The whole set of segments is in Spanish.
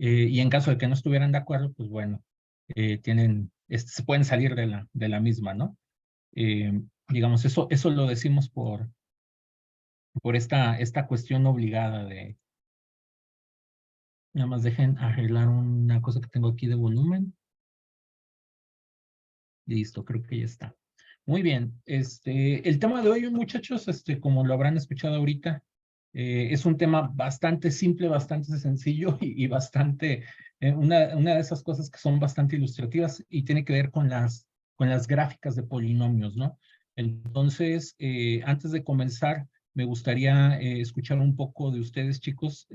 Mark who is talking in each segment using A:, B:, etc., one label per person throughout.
A: y en caso de que no estuvieran de acuerdo, pues bueno, se pueden salir de la misma, ¿no? Digamos, eso lo decimos por esta cuestión obligada de... Nada más dejen arreglar una cosa que tengo aquí de volumen. Listo, creo que ya está. Muy bien. El tema de hoy, muchachos, como lo habrán escuchado ahorita, es un tema bastante simple, bastante sencillo y bastante, una de esas cosas que son bastante ilustrativas y tiene que ver con las gráficas de polinomios, ¿no? Entonces, antes de comenzar, me gustaría escuchar un poco de ustedes, chicos.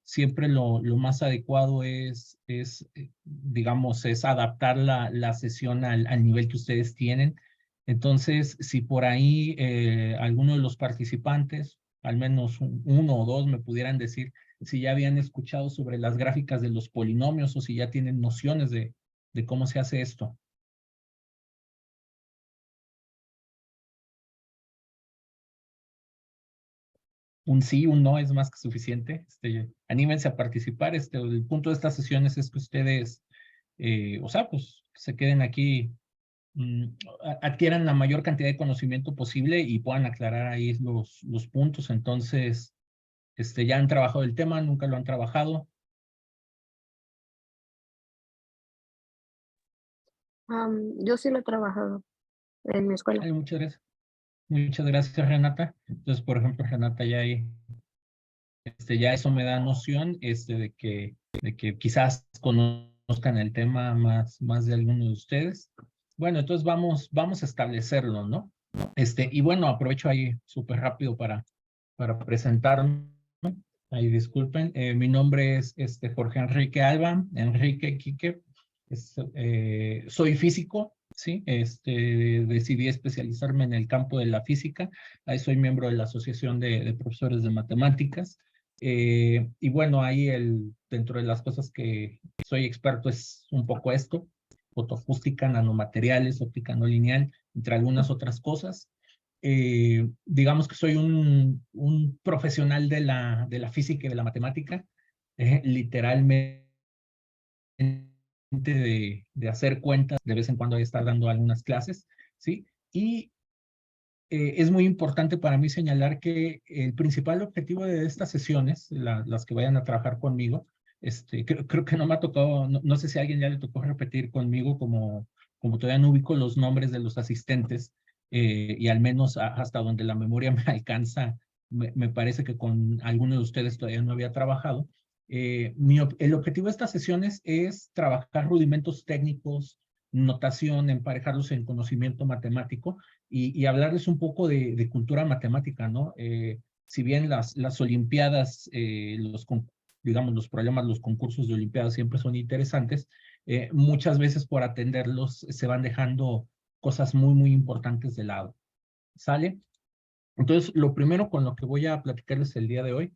A: Siempre lo más adecuado digamos, es adaptar la sesión al nivel que ustedes tienen. Entonces, si por ahí alguno de los participantes, al menos uno o dos, me pudieran decir si ya habían escuchado sobre las gráficas de los polinomios o si ya tienen nociones de cómo se hace esto. Un sí, un no es más que suficiente. Anímense a participar. El punto de estas sesiones es que ustedes, o sea, pues se queden aquí, adquieran la mayor cantidad de conocimiento posible y puedan aclarar ahí los puntos. Entonces, ya han trabajado el tema, nunca lo han trabajado.
B: Yo sí lo he trabajado en mi escuela.
A: Ay, muchas gracias. Muchas gracias, Renata. Entonces, por ejemplo, Renata, ya eso me da noción de que quizás conozcan el tema más de alguno de ustedes. Bueno, entonces vamos a establecerlo, ¿no? Y bueno, aprovecho ahí súper rápido para presentarme. Ahí disculpen, mi nombre es Jorge Enrique Alba, Enrique Quique. Soy físico, ¿sí? Decidí especializarme en el campo de la física. Ahí soy miembro de la Asociación de Profesores de Matemáticas. Y bueno, ahí dentro de las cosas que soy experto es un poco esto: fotoacústica, nanomateriales, óptica no lineal, entre algunas otras cosas. Digamos que soy un profesional de la física y de la matemática, literalmente de hacer cuentas, de vez en cuando estar dando algunas clases, ¿sí? Y es muy importante para mí señalar que el principal objetivo de estas sesiones, las que vayan a trabajar conmigo, creo que no me ha tocado, no sé si a alguien ya le tocó repetir conmigo, como todavía no ubico los nombres de los asistentes, y al menos hasta donde la memoria me alcanza, me parece que con alguno de ustedes todavía no había trabajado. El objetivo de estas sesiones es trabajar rudimentos técnicos, notación, emparejarlos en conocimiento matemático y hablarles un poco de cultura matemática, ¿no? Si bien las Olimpiadas, digamos, los problemas, los concursos de Olimpiadas siempre son interesantes, muchas veces por atenderlos se van dejando cosas muy, muy importantes de lado. ¿Sale? Entonces, lo primero con lo que voy a platicarles el día de hoy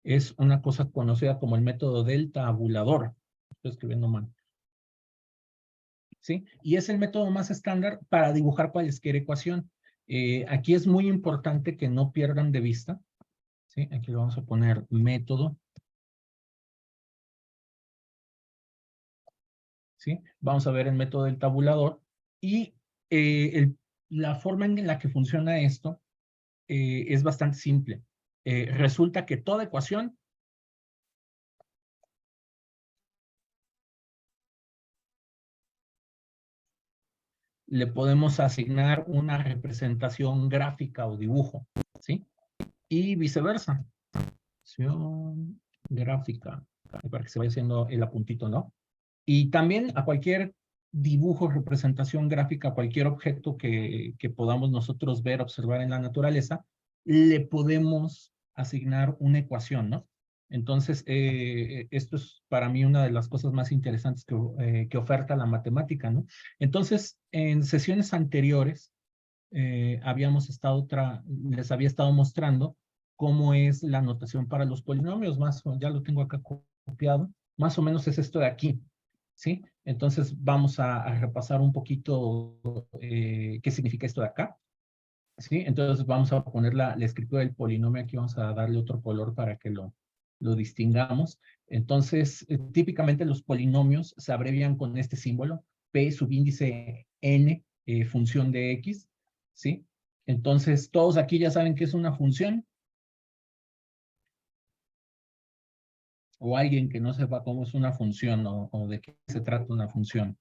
A: es una cosa conocida como el método del tabulador. Estoy escribiendo mal. ¿Sí? Y es el método más estándar para dibujar cualquier ecuación. Aquí es muy importante que no pierdan de vista, ¿sí? Aquí le vamos a poner método, ¿sí? Vamos a ver el método del tabulador y la forma en la que funciona esto es bastante simple. Resulta que toda ecuación le podemos asignar una representación gráfica o dibujo, ¿sí? Y viceversa. Gráfica, para que se vaya haciendo el apuntito, ¿no? Y también a cualquier dibujo, representación gráfica, cualquier objeto que podamos nosotros ver, observar en la naturaleza, le podemos asignar una ecuación, ¿no? Entonces, esto es para mí una de las cosas más interesantes que oferta la matemática, ¿no? Entonces, en sesiones anteriores, les había estado mostrando cómo es la notación para los polinomios, ya lo tengo acá copiado, más o menos es esto de aquí, ¿sí? Entonces vamos a repasar un poquito qué significa esto de acá, ¿sí? Entonces vamos a poner la escritura del polinomio aquí, vamos a darle otro color para que lo lo distingamos. Entonces, típicamente los polinomios se abrevian con este símbolo, P subíndice N, función de X, ¿sí? Entonces, todos aquí ya saben que es una función. O alguien que no sepa cómo es una función o de qué se trata una función.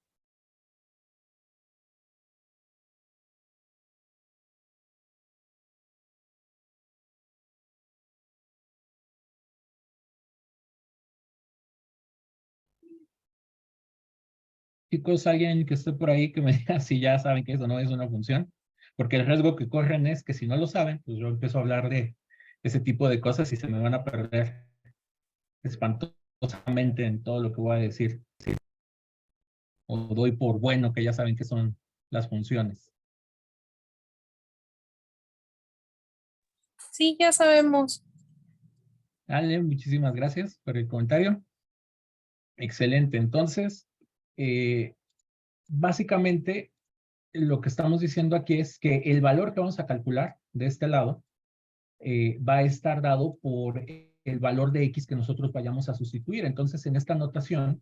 A: Chicos, alguien que esté por ahí que me diga si ya saben que eso no es una función, porque el riesgo que corren es que si no lo saben, pues yo empiezo a hablar de ese tipo de cosas y se me van a perder espantosamente en todo lo que voy a decir. O doy por bueno que ya saben qué son las funciones.
C: Sí, ya sabemos.
A: Ale, muchísimas gracias por el comentario. Excelente. Entonces, básicamente, lo que estamos diciendo aquí es que el valor que vamos a calcular de este lado va a estar dado por el valor de X que nosotros vayamos a sustituir. Entonces, en esta notación,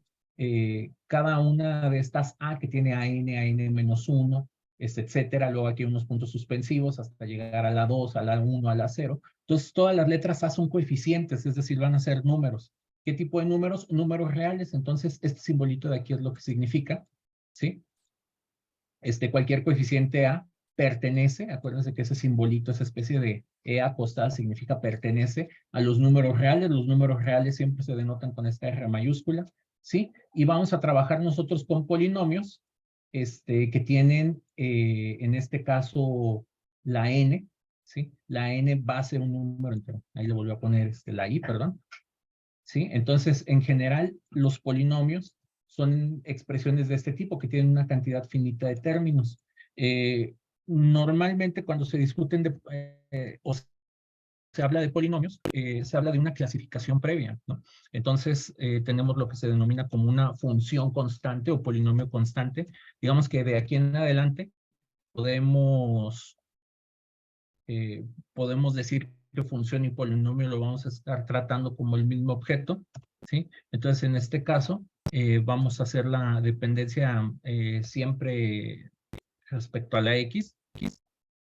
A: cada una de estas A que tiene AN-1, etcétera, luego aquí unos puntos suspensivos hasta llegar a la 2, a la 1, a la 0. Entonces, todas las letras A son coeficientes, es decir, van a ser números. ¿Qué tipo de números? Números reales. Entonces, este simbolito de aquí es lo que significa, ¿sí? Cualquier coeficiente A pertenece, acuérdense que ese simbolito, esa especie de E acostada significa pertenece a los números reales. Los números reales siempre se denotan con esta R mayúscula, ¿sí? Y vamos a trabajar nosotros con polinomios que tienen, en este caso, la N, ¿sí? La N va a ser un número entero. Ahí le volví a poner la I, perdón. ¿Sí? Entonces, en general, los polinomios son expresiones de este tipo que tienen una cantidad finita de términos. Normalmente cuando se discuten o se habla de polinomios, se habla de una clasificación previa, ¿no? Entonces, tenemos lo que se denomina como una función constante o polinomio constante. Digamos que de aquí en adelante podemos decir que función y polinomio lo vamos a estar tratando como el mismo objeto, ¿sí? Entonces, en este caso, vamos a hacer la dependencia siempre respecto a la X,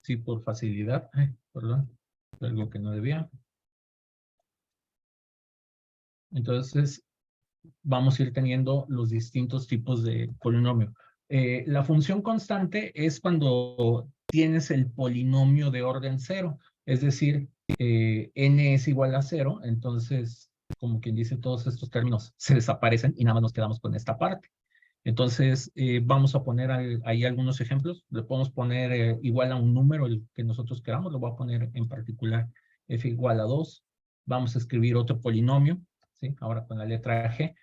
A: sí, por facilidad. Ay, perdón, algo que no debía. Entonces, vamos a ir teniendo los distintos tipos de polinomio. La función constante es cuando tienes el polinomio de orden cero, es decir, n es igual a cero, entonces, como quien dice, todos estos términos se desaparecen y nada más nos quedamos con esta parte. Entonces, vamos a poner ahí algunos ejemplos. Le podemos poner igual a un número, el que nosotros queramos. Lo voy a poner en particular f igual a 2. Vamos a escribir otro polinomio, ¿sí? Ahora con la letra G.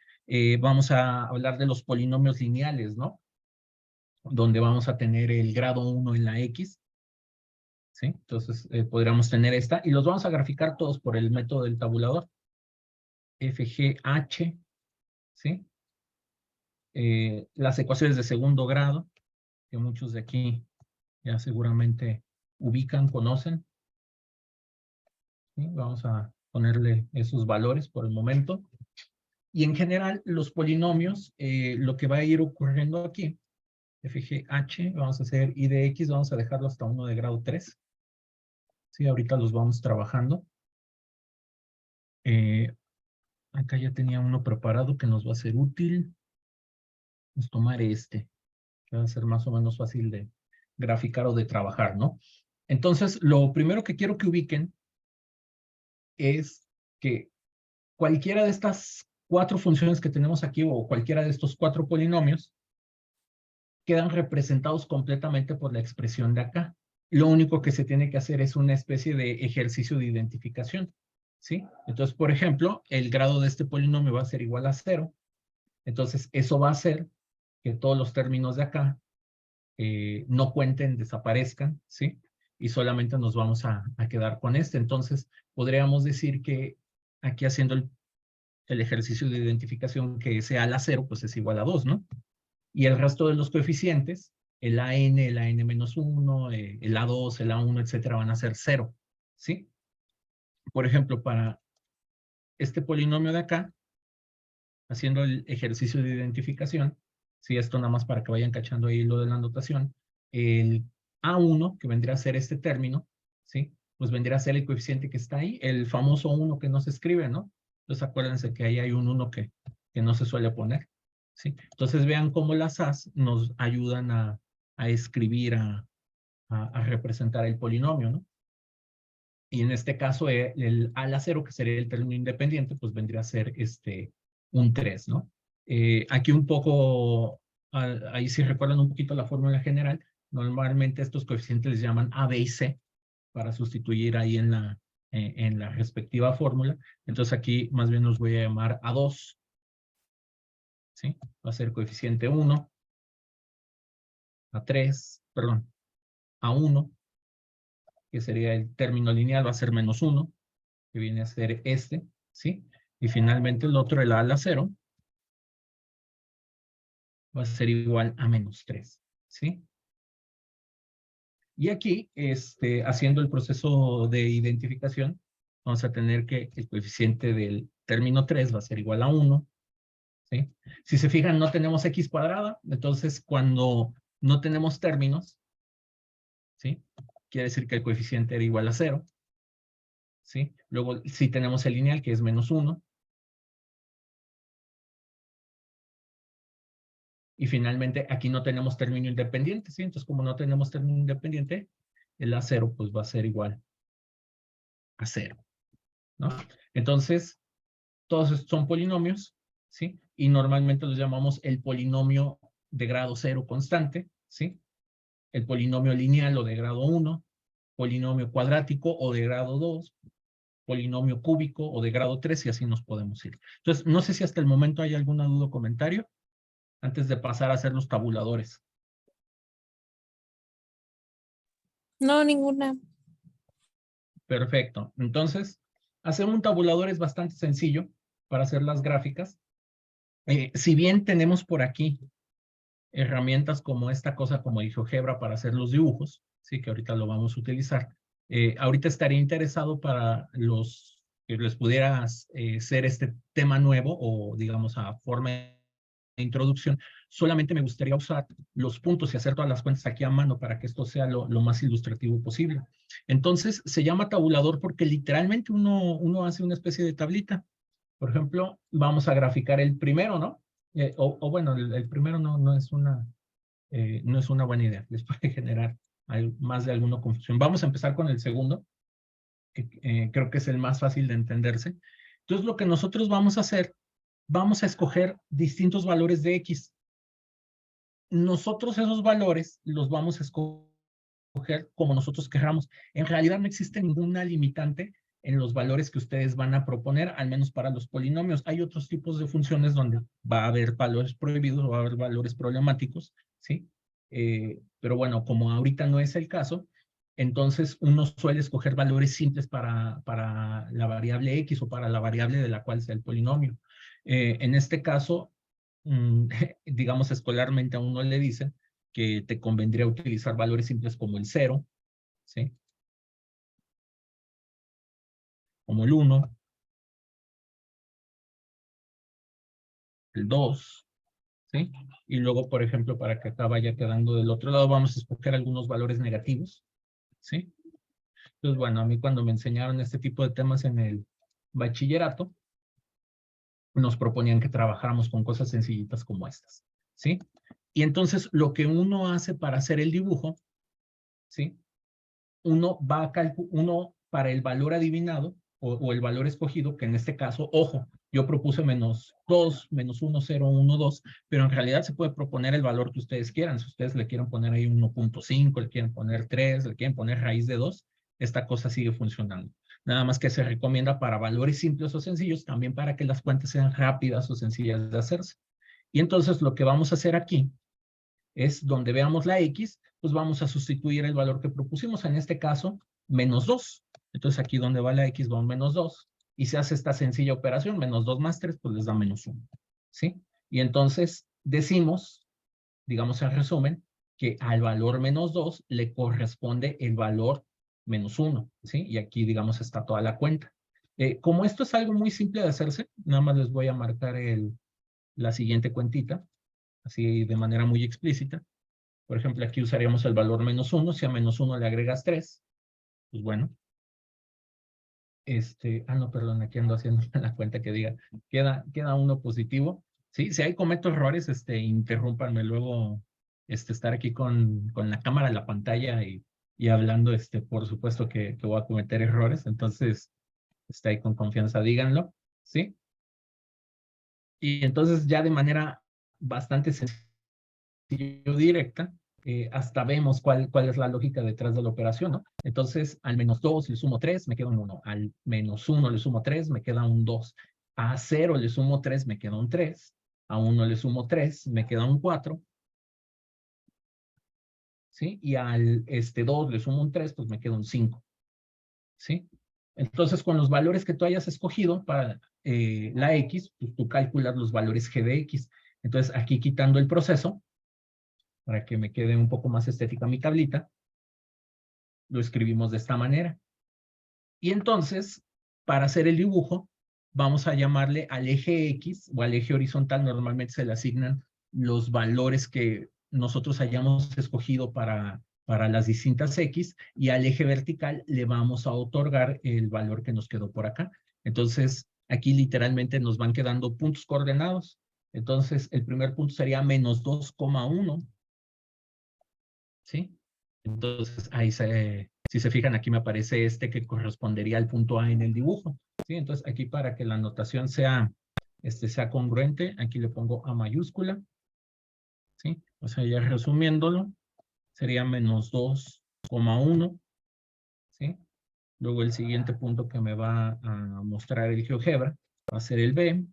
A: Vamos a hablar de los polinomios lineales, ¿no? Donde vamos a tener el grado 1 en la X, ¿sí? Entonces, podríamos tener esta. Y los vamos a graficar todos por el método del tabulador. FGH, ¿sí? Las ecuaciones de segundo grado, que muchos de aquí ya seguramente ubican, conocen. ¿Sí? Vamos a ponerle esos valores por el momento. Y en general, los polinomios, lo que va a ir ocurriendo aquí, FGH, vamos a hacer I de X, vamos a dejarlo hasta 1 de grado 3. Sí, ahorita los vamos trabajando. Acá ya tenía uno preparado que nos va a ser útil. Vamos a tomar que va a ser más o menos fácil de graficar o de trabajar, ¿no? Entonces, lo primero que quiero que ubiquen es que cualquiera de estas 4 funciones que tenemos aquí o cualquiera de estos 4 polinomios quedan representados completamente por la expresión de acá. Lo único que se tiene que hacer es una especie de ejercicio de identificación, ¿sí? Entonces, por ejemplo, el grado de este polinomio va a ser igual a 0. Entonces, eso va a hacer que todos los términos de acá no cuenten, desaparezcan, ¿sí? Y solamente nos vamos a quedar con este. Entonces, podríamos decir que aquí haciendo el ejercicio de identificación que sea a la 0, pues es igual a 2, ¿no? Y el resto de los coeficientes, el AN, el AN-1, el A2, el A1, etcétera, van a ser 0, ¿sí? Por ejemplo, para este polinomio de acá, haciendo el ejercicio de identificación, ¿sí? Esto nada más para que vayan cachando ahí lo de la anotación, el A1, que vendría a ser este término, ¿sí? Pues vendría a ser el coeficiente que está ahí, el famoso 1 que no se escribe, ¿no? Entonces acuérdense que ahí hay un 1 que no se suele poner, ¿sí? Entonces vean cómo las A's nos ayudan a escribir, a representar el polinomio, ¿no? Y en este caso, el A a la 0, que sería el término independiente, pues vendría a ser un 3, ¿no? Aquí un poco, ahí si recuerdan un poquito la fórmula general, normalmente estos coeficientes les llaman A, B y C para sustituir ahí en la respectiva fórmula. Entonces aquí más bien los voy a llamar A2, ¿sí? Va a ser coeficiente 1, A3, perdón, A1, que sería el término lineal, va a ser -1, que viene a ser este, ¿sí? Y finalmente el otro, el A a la 0, va a ser igual a -3, ¿sí? Y aquí, haciendo el proceso de identificación, vamos a tener que el coeficiente del término 3 va a ser igual a 1, ¿sí? Si se fijan, no tenemos x cuadrada, entonces cuando no tenemos términos, ¿sí? Quiere decir que el coeficiente era igual a 0, ¿sí? Luego, si tenemos el lineal, que es -1, y finalmente aquí no tenemos término independiente, ¿sí? Entonces, como no tenemos término independiente, el A0 pues va a ser igual a 0, ¿no? Entonces, todos estos son polinomios, ¿sí? Y normalmente los llamamos el polinomio de grado 0 constante, ¿sí? El polinomio lineal o de grado 1, polinomio cuadrático o de grado 2, polinomio cúbico o de grado 3, y así nos podemos ir. Entonces, no sé si hasta el momento hay alguna duda o comentario antes de pasar a hacer los tabuladores.
C: No, ninguna.
A: Perfecto. Entonces, hacer un tabulador es bastante sencillo para hacer las gráficas. Si bien tenemos por aquí herramientas como esta cosa, como el GeoGebra para hacer los dibujos, sí, que ahorita lo vamos a utilizar. Ahorita estaría interesado para los que les pudiera ser este tema nuevo o digamos a forma de introducción, solamente me gustaría usar los puntos y hacer todas las cuentas aquí a mano para que esto sea lo más ilustrativo posible. Entonces, se llama tabulador porque literalmente uno hace una especie de tablita. Por ejemplo, vamos a graficar el primero, ¿no? O bueno, el primero no es una buena idea. Les puede generar más de alguna confusión. Vamos a empezar con el segundo, que creo que es el más fácil de entenderse. Entonces, lo que nosotros vamos a hacer, vamos a escoger distintos valores de X. Nosotros esos valores los vamos a escoger como nosotros queramos. En realidad no existe ninguna limitante en los valores que ustedes van a proponer, al menos para los polinomios. Hay otros tipos de funciones donde va a haber valores prohibidos o va a haber valores problemáticos, ¿sí? Pero bueno, como ahorita no es el caso, entonces uno suele escoger valores simples para la variable X o para la variable de la cual sea el polinomio. En este caso, digamos escolarmente a uno le dicen que te convendría utilizar valores simples como el 0, ¿sí? Como el 1, el 2, ¿sí? Y luego, por ejemplo, para que acá vaya quedando del otro lado, vamos a escoger algunos valores negativos, ¿sí? Entonces, bueno, a mí cuando me enseñaron este tipo de temas en el bachillerato, nos proponían que trabajáramos con cosas sencillitas como estas, ¿sí? Y entonces, lo que uno hace para hacer el dibujo, ¿sí? Uno para el valor adivinado o el valor escogido, que en este caso, ojo, yo propuse -2, -1, 0, 1, 2, pero en realidad se puede proponer el valor que ustedes quieran. Si ustedes le quieren poner ahí 1.5, le quieren poner 3, le quieren poner raíz de 2, esta cosa sigue funcionando. Nada más que se recomienda para valores simples o sencillos, también para que las cuentas sean rápidas o sencillas de hacerse. Y entonces lo que vamos a hacer aquí es donde veamos la X, pues vamos a sustituir el valor que propusimos, en este caso, -2. Entonces aquí donde va la X va un -2, y se hace esta sencilla operación, -2 más 3, pues les da -1, ¿sí? Y entonces decimos, digamos en resumen, que al valor -2 le corresponde el valor -1, ¿sí? Y aquí, digamos, está toda la cuenta. Como esto es algo muy simple de hacerse, nada más les voy a marcar la siguiente cuentita, así de manera muy explícita. Por ejemplo, aquí usaríamos el valor -1. Si a -1 le agregas 3, pues bueno. No, perdón, aquí ando haciendo la cuenta que diga, queda 1 positivo. Sí, si ahí cometo errores, interrúmpanme luego, estar aquí con la cámara en la pantalla y hablando, por supuesto que voy a cometer errores, entonces, está ahí con confianza, díganlo, ¿sí? Y entonces ya de manera bastante sencilla, directa, hasta vemos cuál es la lógica detrás de la operación, ¿no? Entonces, al -2 le sumo 3, me queda un 1. Al -1 le sumo 3, me queda un 2. A 0 le sumo 3, me queda un 3. A 1 le sumo 3, me queda un 4. ¿Sí? Y al 2 le sumo un 3, pues me queda un 5. ¿Sí? Entonces, con los valores que tú hayas escogido para la X, pues tú calculas los valores G de X. Entonces, aquí quitando el proceso, para que me quede un poco más estética mi tablita, lo escribimos de esta manera. Y entonces, para hacer el dibujo, vamos a llamarle al eje X o al eje horizontal, normalmente se le asignan los valores que nosotros hayamos escogido para las distintas X, y al eje vertical le vamos a otorgar el valor que nos quedó por acá. Entonces, aquí literalmente nos van quedando puntos coordenados. Entonces, el primer punto sería -2,1. ¿Sí? Entonces, ahí si se fijan, aquí me aparece que correspondería al punto A en el dibujo. ¿Sí? Entonces, aquí para que la anotación sea congruente, aquí le pongo A mayúscula. ¿Sí? O sea, ya resumiéndolo, sería -2,1. ¿Sí? Luego el siguiente punto que me va a mostrar el GeoGebra va a ser el B.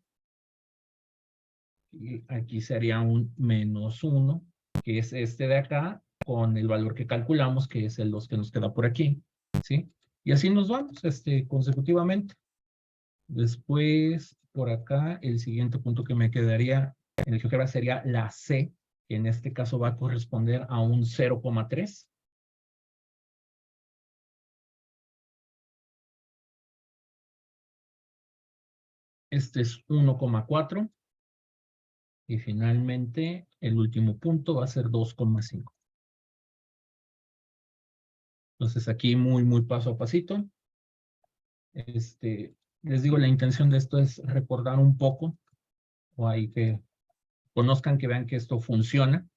A: Y aquí sería un -1, que es este de acá, con el valor que calculamos, que es el 2 que nos queda por aquí, ¿sí? Y así nos vamos, consecutivamente. Después, por acá, el siguiente punto que me quedaría en el GeoGebra sería la C, que en este caso va a corresponder a un 0,3. Este es 1,4. Y finalmente, el último punto va a ser 2,5. Entonces, aquí muy paso a pasito. Les digo, la intención de esto es recordar un poco, o ahí que conozcan, que vean que esto funciona.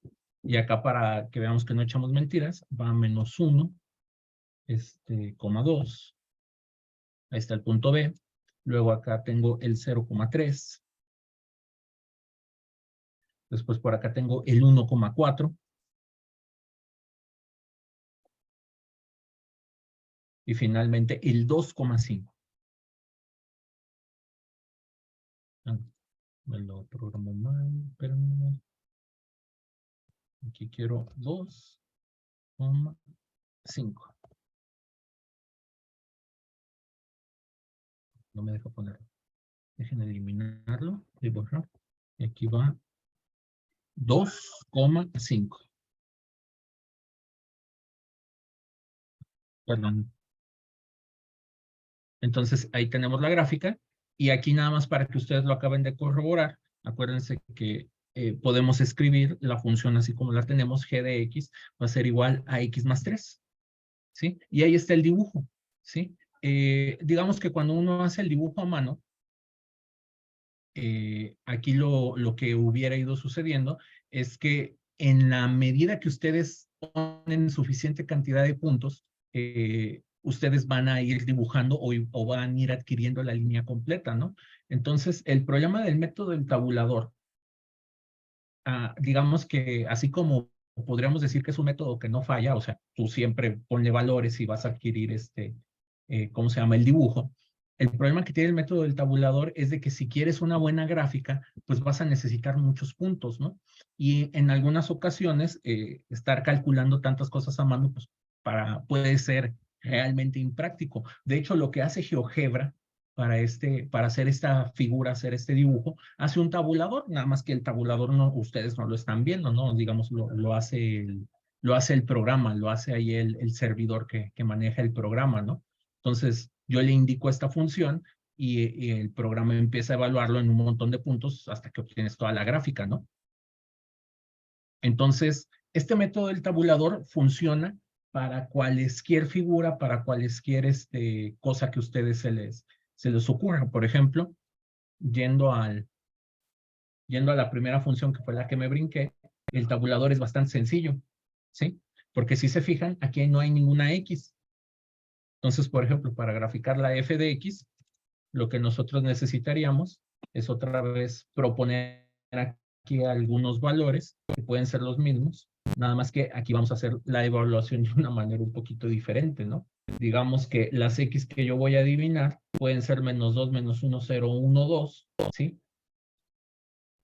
A: Y acá para que veamos que no echamos mentiras, va -1, -2. Ahí está el punto B. Luego acá tengo el 0,3. Después por acá tengo el 1,4. Y finalmente el 2,5. Me lo programo mal, pero aquí quiero 2,5. No me deja ponerlo. Dejen eliminarlo y borrar. Y aquí va 2,5. Perdón. Entonces, ahí tenemos la gráfica. Y aquí nada más para que ustedes lo acaben de corroborar. Acuérdense que podemos escribir la función así como la tenemos. G de X va a ser igual a X más 3. ¿Sí? Y ahí está el dibujo. ¿Sí? Digamos que cuando uno hace el dibujo a mano, aquí lo que hubiera ido sucediendo es que en la medida que ustedes ponen suficiente cantidad de puntos, ustedes van a ir dibujando o van a ir adquiriendo la línea completa, ¿no? Entonces, el problema del método del tabulador, digamos que así como podríamos decir que es un método que no falla, o sea, tú siempre ponle valores y vas a adquirir ¿cómo se llama? El dibujo. El problema que tiene el método del tabulador es de que si quieres una buena gráfica, pues vas a necesitar muchos puntos, ¿no? Y en algunas ocasiones, estar calculando tantas cosas a mano, pues puede ser realmente impráctico. De hecho, lo que hace GeoGebra para hacer esta figura, hacer este dibujo, hace un tabulador, nada más que el tabulador ustedes no lo están viendo, ¿no? Digamos, lo hace el programa, lo hace ahí el servidor que maneja el programa, ¿no? Entonces, yo le indico esta función y el programa empieza a evaluarlo en un montón de puntos hasta que obtienes toda la gráfica, ¿no? Entonces, este método del tabulador funciona para cualesquier figura, para cualesquier cosa que a ustedes se les ocurra. Por ejemplo, yendo a la primera función que fue la que me brinqué, el tabulador es bastante sencillo, ¿sí? Porque si se fijan, aquí no hay ninguna X. Entonces, por ejemplo, para graficar la f de X, lo que nosotros necesitaríamos es otra vez proponer aquí algunos valores que pueden ser los mismos, nada más que aquí vamos a hacer la evaluación de una manera un poquito diferente, ¿no? Digamos que las X que yo voy a adivinar pueden ser -2, -1, 0, 1, 2, ¿sí?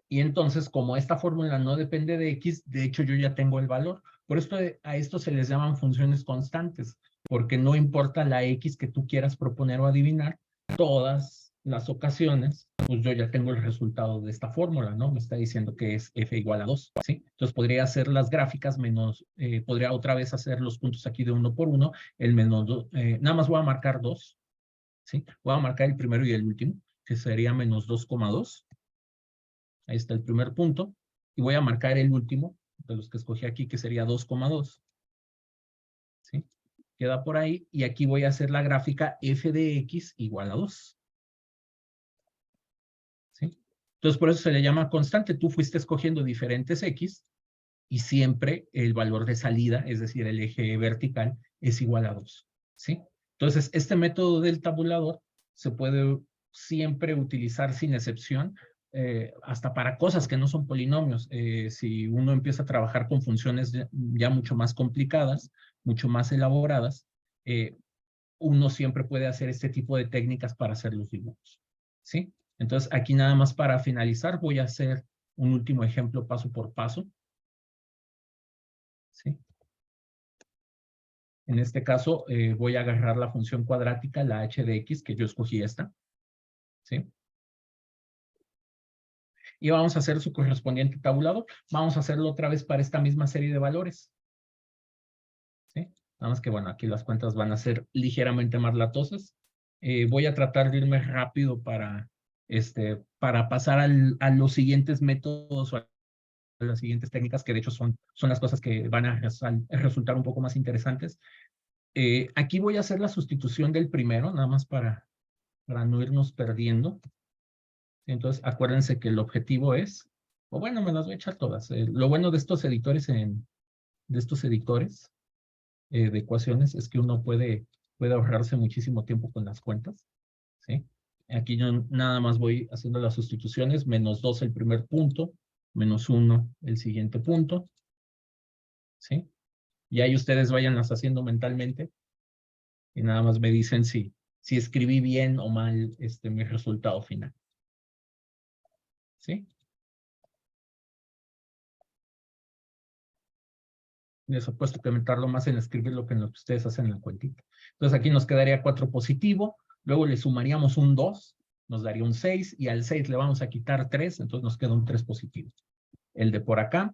A: Y entonces, como esta fórmula no depende de X, de hecho yo ya tengo el valor. Por esto a esto se les llaman funciones constantes, porque no importa la X que tú quieras proponer o adivinar, todas las ocasiones, pues yo ya tengo el resultado de esta fórmula, ¿no? Me está diciendo que es f igual a 2, ¿sí? Entonces podría hacer las gráficas menos, podría otra vez hacer los puntos aquí de 1 por 1, el menos 2, nada más voy a marcar 2, ¿sí? Voy a marcar el primero y el último, que sería -2,2. Ahí está el primer punto. Y voy a marcar el último de los que escogí aquí, que sería 2,2. ¿Sí? Queda por ahí. Y aquí voy a hacer la gráfica f de x igual a 2. ¿Sí? Entonces, por eso se le llama constante. Tú fuiste escogiendo diferentes x y siempre el valor de salida, es decir, el eje vertical, es igual a 2. ¿Sí? Entonces, este método del tabulador se puede siempre utilizar sin excepción, hasta para cosas que no son polinomios. Si uno empieza a trabajar con funciones ya mucho más complicadas, mucho más elaboradas, uno siempre puede hacer este tipo de técnicas para hacer los dibujos. ¿Sí? Entonces, aquí nada más para finalizar, voy a hacer un último ejemplo paso por paso. ¿Sí? En este caso, voy a agarrar la función cuadrática, la h de x, que yo escogí esta. ¿Sí? Y vamos a hacer su correspondiente tabulador. Vamos a hacerlo otra vez para esta misma serie de valores. ¿Sí? Nada más que, bueno, aquí las cuentas van a ser ligeramente más latosas. Voy a tratar de irme rápido para pasar a los siguientes métodos o a las siguientes técnicas, que de hecho son las cosas que van a resultar un poco más interesantes. Aquí voy a hacer la sustitución del primero, nada más para no irnos perdiendo. Entonces, acuérdense que el objetivo es, o bueno, me las voy a echar todas. Lo bueno de estos editores de ecuaciones es que uno puede ahorrarse muchísimo tiempo con las cuentas. ¿Sí? Aquí yo nada más voy haciendo las sustituciones, -2 el primer punto, -1 el siguiente punto. ¿Sí? Y ahí ustedes váyanlas haciendo mentalmente y nada más me dicen si escribí bien o mal mi resultado final. ¿Sí? Les apuesto que me tardo más en escribir lo que en lo que ustedes hacen en la cuentita. Entonces aquí nos quedaría 4 positivo, luego le sumaríamos un 2, nos daría un 6, y al 6 le vamos a quitar 3, entonces nos queda un 3 positivo. El de por acá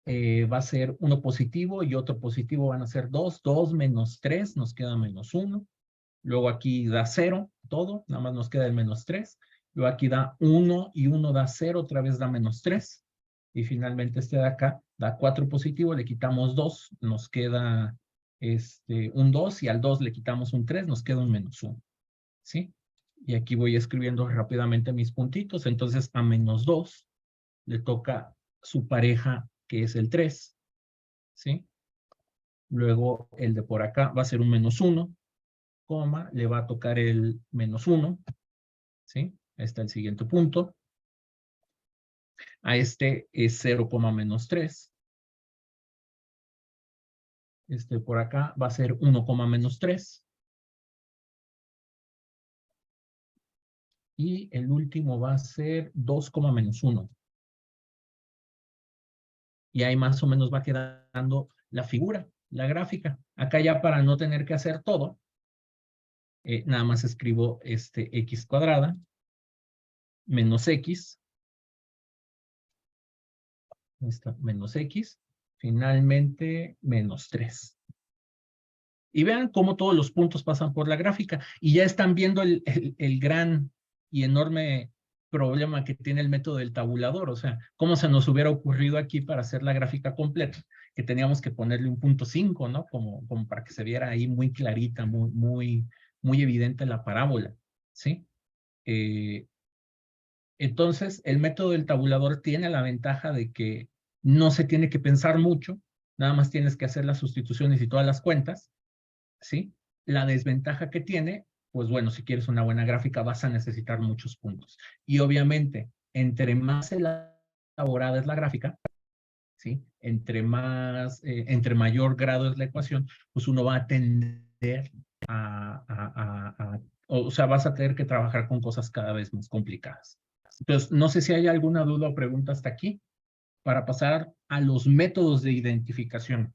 A: va a ser 1 positivo y otro positivo van a ser 2, 2 menos 3, nos queda -1. Luego aquí da 0, todo, nada más nos queda el -3. Luego aquí da 1 y 1 da 0, otra vez da -3. Y finalmente este de acá da 4 positivo, le quitamos 2, nos queda un 2, y al 2 le quitamos un 3, nos queda un -1. ¿Sí? Y aquí voy escribiendo rápidamente mis puntitos. Entonces a -2 le toca su pareja, que es el 3. ¿Sí? Luego el de por acá va a ser un -1, coma, le va a tocar el -1. ¿Sí? Ahí está el siguiente punto. A este es 0, -3. Por acá va a ser 1, -3. Y el último va a ser 2, -1. Y ahí más o menos va quedando la figura, la gráfica. Acá ya para no tener que hacer todo, nada más escribo x cuadrada menos x. Ahí está, menos x. Finalmente, -3. Y vean cómo todos los puntos pasan por la gráfica. Y ya están viendo el gran y enorme problema que tiene el método del tabulador. O sea, ¿cómo se nos hubiera ocurrido aquí para hacer la gráfica completa? Que teníamos que ponerle un punto 5, ¿no? Como para que se viera ahí muy clarita, muy evidente la parábola, ¿sí? Entonces, el método del tabulador tiene la ventaja de que no se tiene que pensar mucho, nada más tienes que hacer las sustituciones y todas las cuentas, ¿sí? La desventaja que tiene, pues bueno, si quieres una buena gráfica vas a necesitar muchos puntos. Y obviamente, entre más elaborada es la gráfica, ¿sí? Entre mayor grado es la ecuación, pues uno va a tender o sea, vas a tener que trabajar con cosas cada vez más complicadas. Entonces, no sé si hay alguna duda o pregunta hasta aquí para pasar a los métodos de identificación.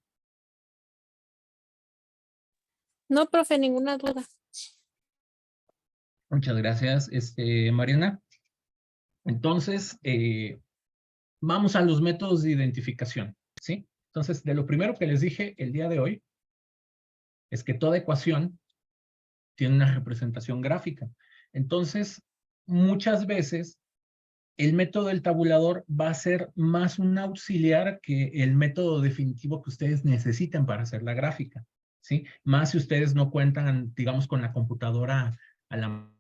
C: No, profe, ninguna duda.
A: Muchas gracias, Mariana. Entonces, vamos a los métodos de identificación, ¿sí? Entonces, de lo primero que les dije el día de hoy es que toda ecuación tiene una representación gráfica. Entonces, muchas veces el método del tabulador va a ser más un auxiliar que el método definitivo que ustedes necesitan para hacer la gráfica, ¿sí? Más si ustedes no cuentan, digamos, con la computadora a la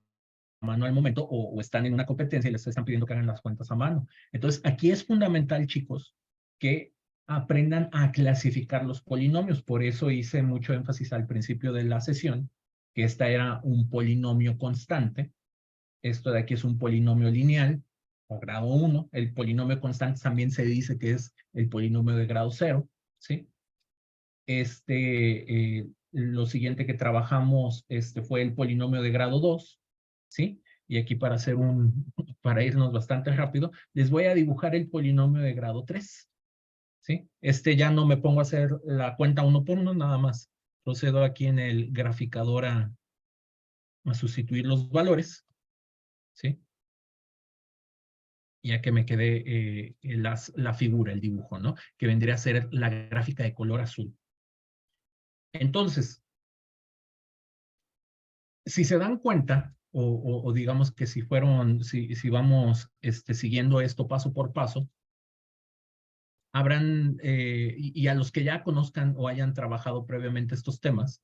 A: mano al momento o están en una competencia y les están pidiendo que hagan las cuentas a mano. Entonces, aquí es fundamental, chicos, que aprendan a clasificar los polinomios. Por eso hice mucho énfasis al principio de la sesión, que esta era un polinomio constante. Esto de aquí es un polinomio lineal o grado 1. El polinomio constante también se dice que es el polinomio de grado 0, ¿sí? Lo siguiente que trabajamos fue el polinomio de grado 2, ¿sí? Y aquí para irnos bastante rápido, les voy a dibujar el polinomio de grado 3, ¿sí? Ya no me pongo a hacer la cuenta uno por uno, nada más. Procedo aquí en el graficador a sustituir los valores, ¿sí? Ya que me quede la figura, el dibujo, ¿no? Que vendría a ser la gráfica de color azul. Entonces, si se dan cuenta, o digamos que si vamos siguiendo esto paso por paso, habrán, y a los que ya conozcan o hayan trabajado previamente estos temas,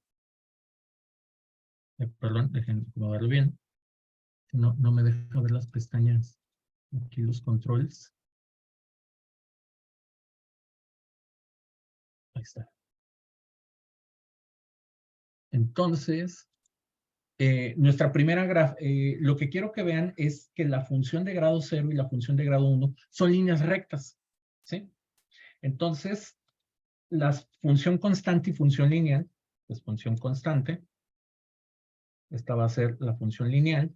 A: perdón, dejen acomodarlo bien, no me deja ver las pestañas, aquí los controles. Ahí está. Entonces, nuestra primera lo que quiero que vean es que la función de grado 0 y la función de grado 1 son líneas rectas, ¿sí? Entonces, la función constante y función lineal, pues función constante, esta va a ser la función lineal,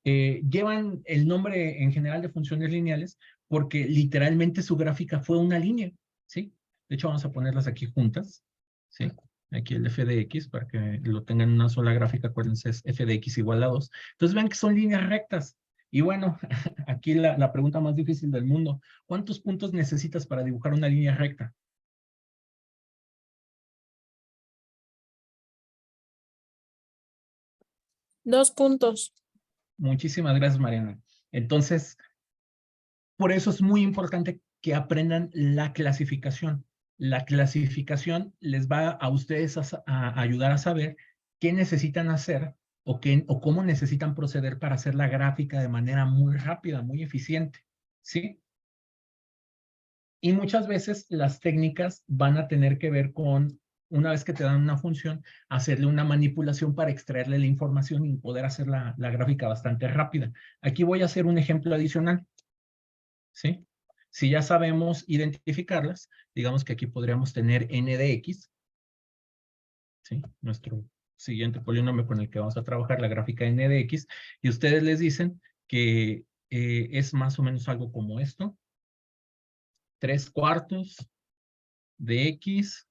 A: llevan el nombre en general de funciones lineales porque literalmente su gráfica fue una línea, ¿sí? De hecho, vamos a ponerlas aquí juntas, ¿sí? Aquí el f de x, para que lo tengan en una sola gráfica, acuérdense, es f de x igual a 2. Entonces vean que son líneas rectas. Y bueno, aquí la pregunta más difícil del mundo. ¿Cuántos puntos necesitas para dibujar una línea recta?
C: Dos puntos.
A: Muchísimas gracias, Mariana. Entonces, por eso es muy importante que aprendan la clasificación. La clasificación les va a ustedes a ayudar a saber qué necesitan hacer o cómo necesitan proceder para hacer la gráfica de manera muy rápida, muy eficiente, ¿sí? Y muchas veces las técnicas van a tener que ver con, una vez que te dan una función, hacerle una manipulación para extraerle la información y poder hacer la gráfica bastante rápida. Aquí voy a hacer un ejemplo adicional, ¿sí? Si ya sabemos identificarlas, digamos que aquí podríamos tener n de x, ¿sí? Nuestro siguiente polinomio con el que vamos a trabajar, la gráfica n de x, y ustedes les dicen que es más o menos algo como esto, 3/4 de x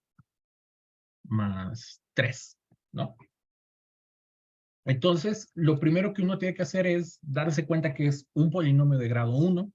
A: más 3, ¿no? Entonces, lo primero que uno tiene que hacer es darse cuenta que es un polinomio de grado 1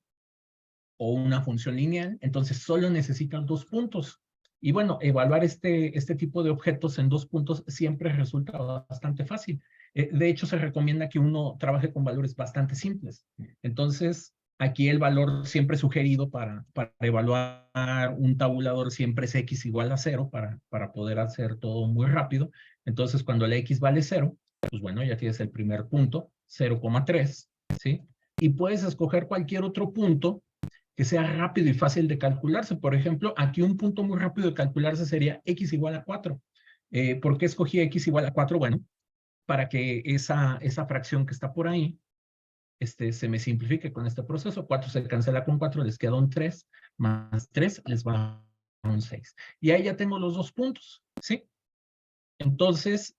A: o una función lineal, entonces solo necesitan 2 puntos. Y bueno, evaluar este tipo de objetos en 2 puntos siempre resulta bastante fácil. De hecho, se recomienda que uno trabaje con valores bastante simples. Entonces, aquí el valor siempre sugerido para evaluar un tabulador siempre es x igual a 0 para poder hacer todo muy rápido. Entonces, cuando la x vale 0, pues bueno, ya tienes el primer punto, 0,3, ¿sí? Y puedes escoger cualquier otro punto que sea rápido y fácil de calcularse. Por ejemplo, aquí un punto muy rápido de calcularse sería x igual a 4. ¿Por qué escogí x igual a 4? Bueno, para que esa fracción que está por ahí se me simplifique con este proceso. 4 se cancela con 4, les queda un 3, más 3 les va a un 6. Y ahí ya tengo los dos puntos, ¿sí? Entonces,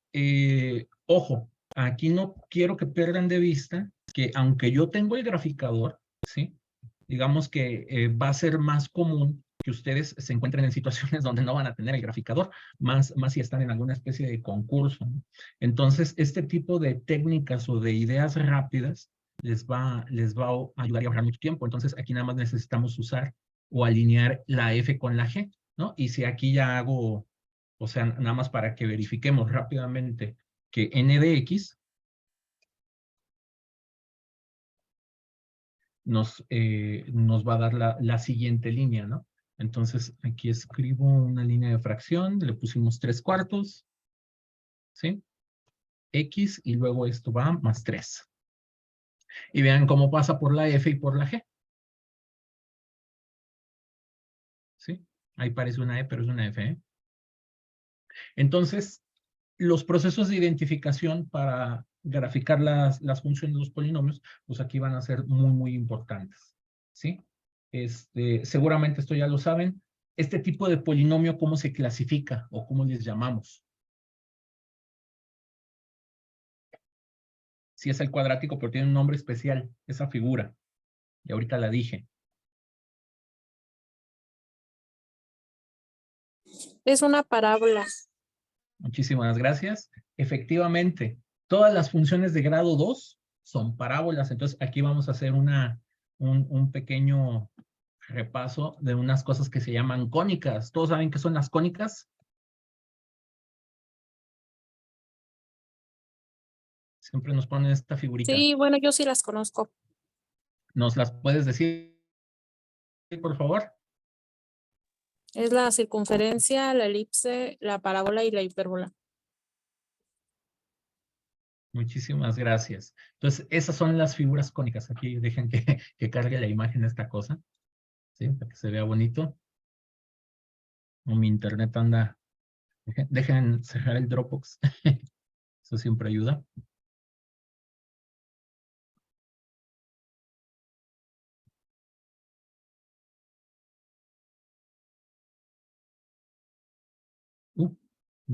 A: ojo, aquí no quiero que pierdan de vista que aunque yo tengo el graficador, ¿sí? Digamos que va a ser más común que ustedes se encuentren en situaciones donde no van a tener el graficador, más si están en alguna especie de concurso, ¿no? Entonces, este tipo de técnicas o de ideas rápidas les va a ayudar y ahorrar mucho tiempo. Entonces, aquí nada más necesitamos usar o alinear la F con la G, ¿no? Y si aquí ya hago, o sea, nada más para que verifiquemos rápidamente que n de x nos va a dar la siguiente línea, ¿no? Entonces, aquí escribo una línea de fracción, le pusimos 3/4, ¿sí? X, y luego esto va más 3. Y vean cómo pasa por la F y por la G. ¿Sí? Ahí parece una E, pero es una F, ¿eh? Entonces, los procesos de identificación para graficar las funciones de los polinomios, pues aquí van a ser muy, muy importantes, ¿sí? Seguramente esto ya lo saben. Este tipo de polinomio, ¿cómo se clasifica o cómo les llamamos? Sí es el cuadrático, pero tiene un nombre especial, esa figura. Y ahorita la dije.
C: Es una parábola.
A: Muchísimas gracias. Efectivamente, todas las funciones de grado 2 son parábolas. Entonces, aquí vamos a hacer un pequeño repaso de unas cosas que se llaman cónicas. ¿Todos saben qué son las cónicas? Siempre nos ponen esta figurita.
C: Sí, bueno, yo sí las conozco.
A: ¿Nos las puedes decir, por favor?
C: Es la circunferencia, la elipse, la parábola y la hipérbola.
A: Muchísimas gracias. Entonces, esas son las figuras cónicas. Aquí dejen que cargue la imagen de esta cosa, ¿sí? Para que se vea bonito. O mi internet anda. Dejen cerrar el Dropbox. Eso siempre ayuda. Uh,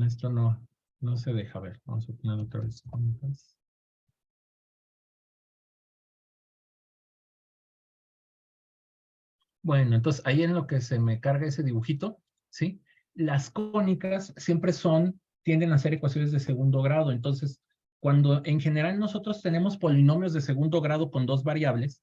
A: Esto no se deja ver. Vamos a poner otra vez. Bueno, entonces ahí en lo que se me carga ese dibujito, ¿sí? Las cónicas siempre tienden a ser ecuaciones de segundo grado. Entonces, cuando en general nosotros tenemos polinomios de segundo grado con dos variables,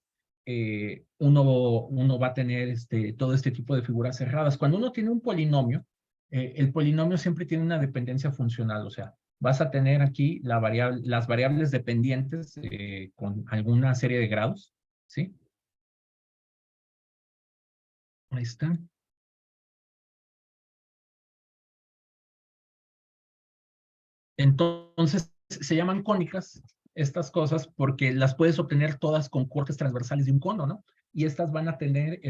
A: uno va a tener todo este tipo de figuras cerradas. Cuando uno tiene un polinomio, el polinomio siempre tiene una dependencia funcional, o sea, vas a tener aquí las variables dependientes con alguna serie de grados, ¿sí? Ahí está. Entonces, se llaman cónicas estas cosas porque las puedes obtener todas con cortes transversales de un cono, ¿no? Y estas van a tener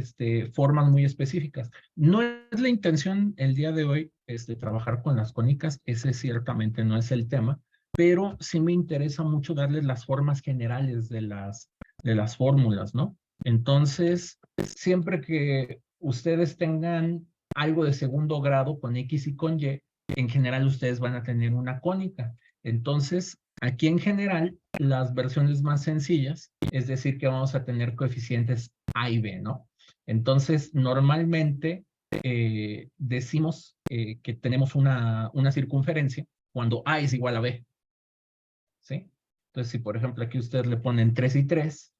A: formas muy específicas. No es la intención el día de hoy trabajar con las cónicas, ese ciertamente no es el tema, pero sí me interesa mucho darles las formas generales de las fórmulas, ¿no? Entonces, siempre que ustedes tengan algo de segundo grado con X y con Y, en general ustedes van a tener una cónica. Entonces, aquí en general, las versiones más sencillas, es decir, que vamos a tener coeficientes A y B, ¿no? Entonces, normalmente decimos que tenemos una circunferencia cuando A es igual a B, ¿sí? Entonces, si por ejemplo aquí ustedes le ponen 3 y 3,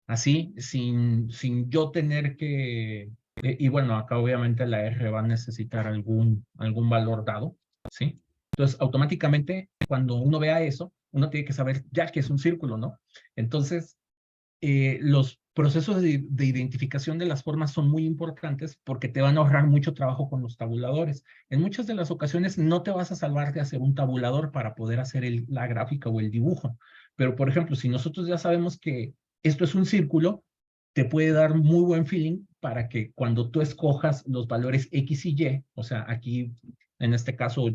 A: así, sin yo tener que... y bueno, acá obviamente la R va a necesitar algún valor dado, ¿sí? Entonces, automáticamente, cuando uno vea eso, uno tiene que saber ya que es un círculo, ¿no? Entonces, los procesos de identificación de las formas son muy importantes porque te van a ahorrar mucho trabajo con los tabuladores. En muchas de las ocasiones no te vas a salvar de hacer un tabulador para poder hacer la gráfica o el dibujo. Pero, por ejemplo, si nosotros ya sabemos que esto es un círculo, te puede dar muy buen feeling para que cuando tú escojas los valores X y Y, o sea, aquí, en este caso,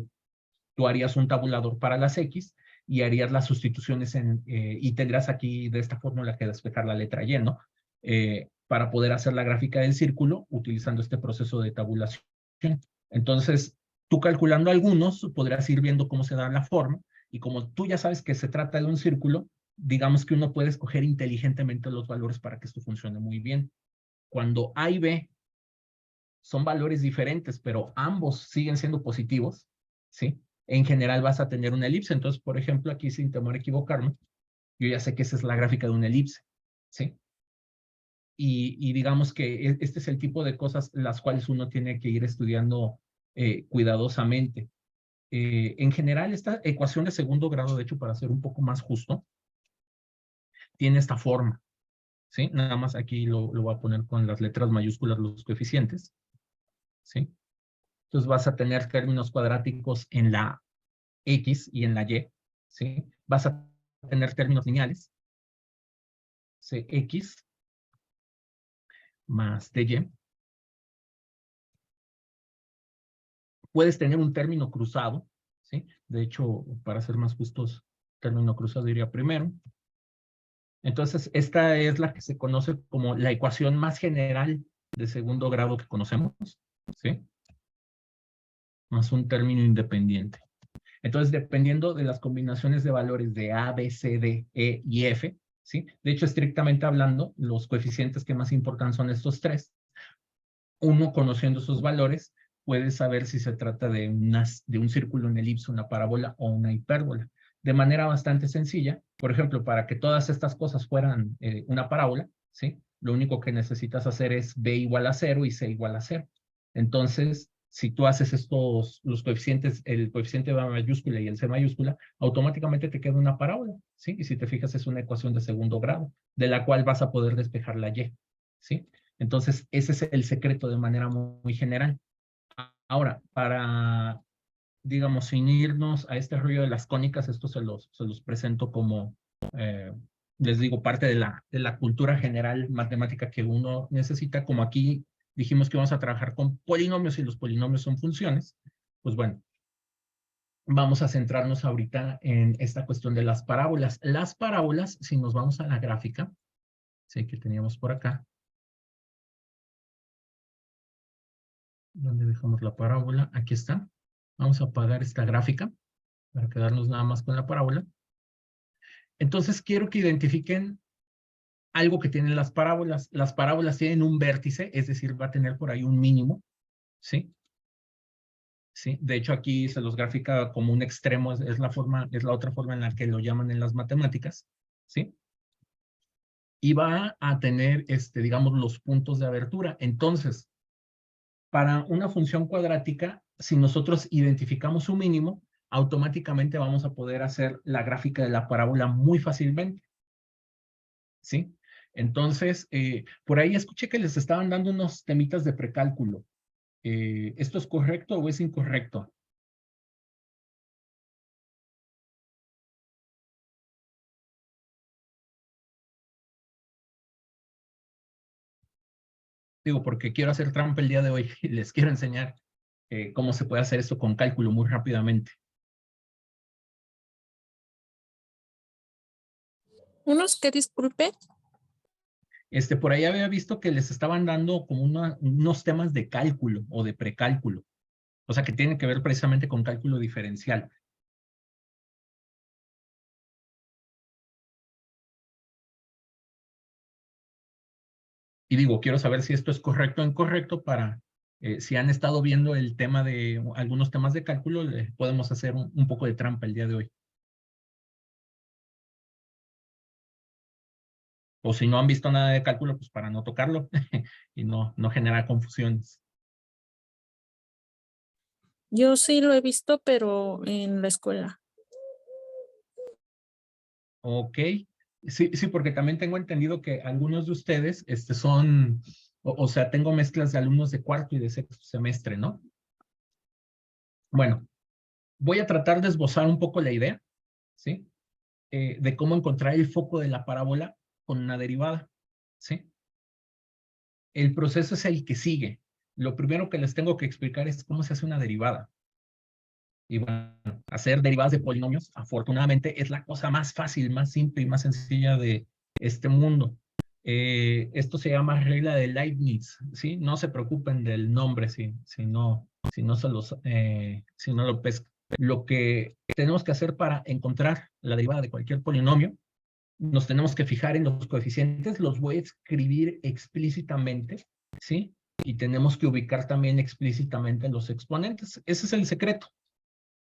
A: tú harías un tabulador para las X y harías las sustituciones y tendrás aquí de esta fórmula que despejar la letra Y, ¿no? Para poder hacer la gráfica del círculo utilizando este proceso de tabulación. Entonces, tú calculando algunos, podrás ir viendo cómo se da la forma, y como tú ya sabes que se trata de un círculo, digamos que uno puede escoger inteligentemente los valores para que esto funcione muy bien. Cuando A y B son valores diferentes, pero ambos siguen siendo positivos, ¿sí? En general vas a tener una elipse. Entonces, por ejemplo, aquí sin temor a equivocarme, yo ya sé que esa es la gráfica de una elipse, ¿sí? Y digamos que este es el tipo de cosas las cuales uno tiene que ir estudiando cuidadosamente. En general, esta ecuación de segundo grado, de hecho, para ser un poco más justo, tiene esta forma, ¿sí? Nada más aquí lo voy a poner con las letras mayúsculas, los coeficientes, ¿sí? Entonces vas a tener términos cuadráticos en la X y en la Y, ¿sí? Vas a tener términos lineales, Cx más dy. Puedes tener un término cruzado, ¿sí? De hecho, para ser más justos, término cruzado iría primero. Entonces, esta es la que se conoce como la ecuación más general de segundo grado que conocemos, ¿sí? Más un término independiente. Entonces, dependiendo de las combinaciones de valores de A, B, C, D, E y F, ¿sí? De hecho, estrictamente hablando, los coeficientes que más importan son estos tres. Uno, conociendo sus valores, puede saber si se trata de un círculo, una elipse, una parábola o una hipérbola. De manera bastante sencilla, por ejemplo, para que todas estas cosas fueran una parábola, ¿sí? Lo único que necesitas hacer es B igual a 0 y C igual a 0. Entonces, si tú haces los coeficientes, el coeficiente B mayúscula y el C mayúscula, automáticamente te queda una parábola, ¿sí? Y si te fijas, es una ecuación de segundo grado, de la cual vas a poder despejar la Y, ¿sí? Entonces, ese es el secreto de manera muy general. Ahora, para, digamos, sin irnos a este rollo de las cónicas, esto se los presento como, les digo, parte de la cultura general matemática que uno necesita. Como aquí dijimos que vamos a trabajar con polinomios y los polinomios son funciones, pues bueno, vamos a centrarnos ahorita en esta cuestión de las parábolas. Las parábolas, si nos vamos a la gráfica, sé que teníamos por acá, ¿dónde dejamos la parábola? Aquí está. Vamos a apagar esta gráfica para quedarnos nada más con la parábola. Entonces quiero que identifiquen algo que tienen las parábolas. Las parábolas tienen un vértice, es decir, va a tener por ahí un mínimo, ¿sí? Sí, de hecho aquí se los grafica como un extremo, es la otra forma en la que lo llaman en las matemáticas, ¿sí? Y va a tener, digamos, los puntos de abertura. Entonces, para una función cuadrática, si nosotros identificamos un mínimo, automáticamente vamos a poder hacer la gráfica de la parábola muy fácilmente, ¿sí? Entonces, por ahí escuché que les estaban dando unos temitas de precálculo. ¿Esto es correcto o es incorrecto? Digo, porque quiero hacer trampa el día de hoy y les quiero enseñar cómo se puede hacer esto con cálculo muy rápidamente.
C: ¿Unos que disculpe?
A: Por ahí había visto que les estaban dando como unos temas de cálculo o de precálculo. O sea, que tienen que ver precisamente con cálculo diferencial. Y digo, quiero saber si esto es correcto o incorrecto para, si han estado viendo el tema de algunos temas de cálculo, podemos hacer un poco de trampa el día de hoy. O si no han visto nada de cálculo, pues para no tocarlo y no generar confusiones.
C: Yo sí lo he visto, pero en la escuela.
A: Ok. Sí, sí, porque también tengo entendido que algunos de ustedes son, o sea, tengo mezclas de alumnos de cuarto y de sexto semestre, ¿no? Bueno, voy a tratar de esbozar un poco la idea, ¿sí? De cómo encontrar el foco de la parábola con una derivada, ¿sí? El proceso es el que sigue. Lo primero que les tengo que explicar es cómo se hace una derivada. Y bueno, hacer derivadas de polinomios, afortunadamente, es la cosa más fácil, más simple y más sencilla de este mundo. Esto se llama regla de Leibniz, ¿sí? No se preocupen del nombre si no lo pescan. Lo que tenemos que hacer para encontrar la derivada de cualquier polinomio, nos tenemos que fijar en los coeficientes, los voy a escribir explícitamente, ¿sí? Y tenemos que ubicar también explícitamente los exponentes. Ese es el secreto,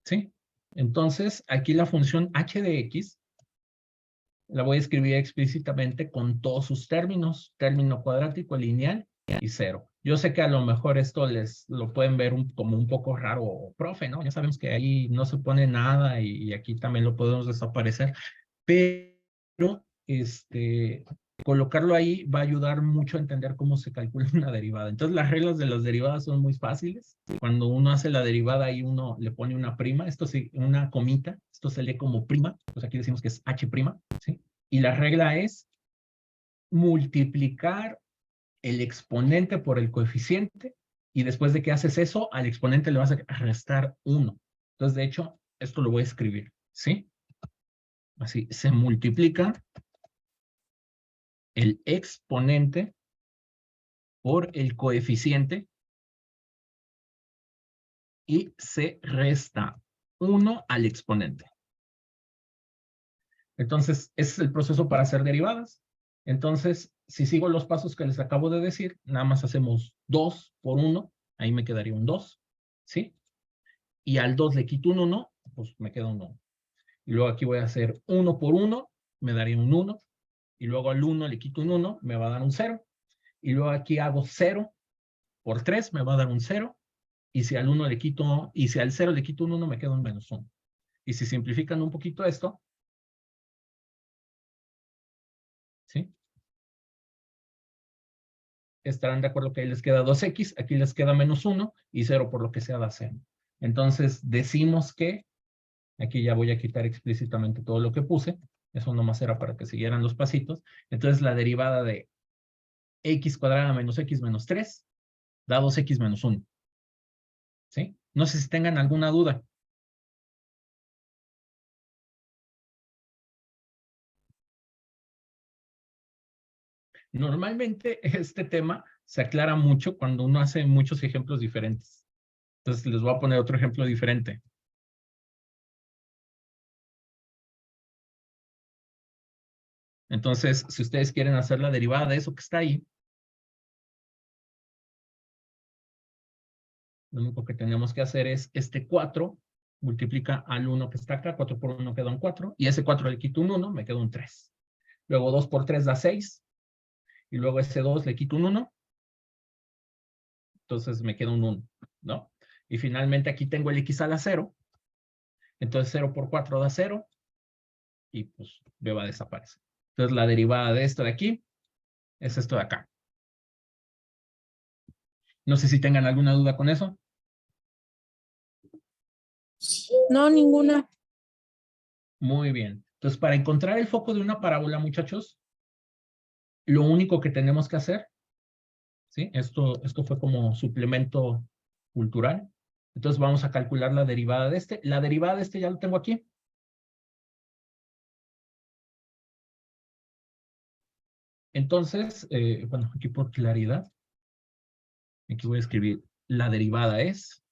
A: ¿sí? Entonces, aquí la función h de x la voy a escribir explícitamente con todos sus términos, término cuadrático, lineal y cero. Yo sé que a lo mejor esto les lo pueden ver como un poco raro, profe, ¿no? Ya sabemos que ahí no se pone nada y aquí también lo podemos desaparecer, pero colocarlo ahí va a ayudar mucho a entender cómo se calcula una derivada. Entonces, las reglas de las derivadas son muy fáciles. Cuando uno hace la derivada, ahí uno le pone una prima, una comita, esto se lee como prima, pues aquí decimos que es h', ¿sí? Y la regla es multiplicar el exponente por el coeficiente, y después de que haces eso, al exponente le vas a restar 1. Entonces, de hecho, esto lo voy a escribir, ¿sí? Así, se multiplica el exponente por el coeficiente y se resta 1 al exponente. Entonces, ese es el proceso para hacer derivadas. Entonces, si sigo los pasos que les acabo de decir, nada más hacemos 2 por 1, ahí me quedaría un 2, ¿sí? Y al 2 le quito un 1, pues me queda un 1. Y luego aquí voy a hacer 1 por 1, me daría un 1. Y luego al 1 le quito un 1, me va a dar un 0. Y luego aquí hago 0 por 3, me va a dar un 0. Y si al 1 le quito, y si al 0 le quito un 1, me queda un menos 1. Y si simplifican un poquito esto, ¿sí? Estarán de acuerdo que ahí les queda 2x, aquí les queda menos 1 y 0 por lo que sea da 0. Entonces decimos que, aquí ya voy a quitar explícitamente todo lo que puse, eso nomás era para que siguieran los pasitos. Entonces la derivada de x cuadrada menos x menos 3 da 2x menos 1. ¿Sí? No sé si tengan alguna duda. Normalmente este tema se aclara mucho cuando uno hace muchos ejemplos diferentes. Entonces les voy a poner otro ejemplo diferente. Entonces, si ustedes quieren hacer la derivada de eso que está ahí, lo único que tenemos que hacer es este 4 multiplica al 1 que está acá, 4 por 1 queda un 4, y ese 4 le quito un 1, me queda un 3. Luego 2 por 3 da 6, y luego ese 2 le quito un 1, entonces me queda un 1, ¿no? Y finalmente aquí tengo el x a la 0, entonces 0 por 4 da 0, y pues me va a desaparecer. Entonces la derivada de esto de aquí es esto de acá. No sé si tengan alguna duda con eso.
C: No, ninguna.
A: Muy bien. Entonces, para encontrar el foco de una parábola, muchachos, lo único que tenemos que hacer, ¿sí? Esto fue como suplemento cultural. Entonces, vamos a calcular la derivada de este. La derivada de este ya lo tengo aquí. Entonces, bueno, aquí por claridad, aquí voy a escribir la derivada es.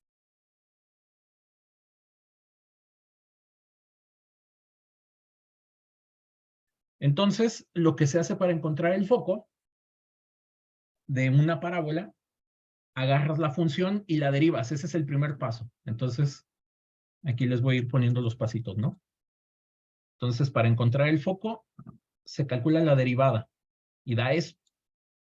A: Entonces, lo que se hace para encontrar el foco de una parábola, agarras la función y la derivas. Ese es el primer paso. Entonces, aquí les voy a ir poniendo los pasitos, ¿no? Entonces, para encontrar el foco, se calcula la derivada y da eso,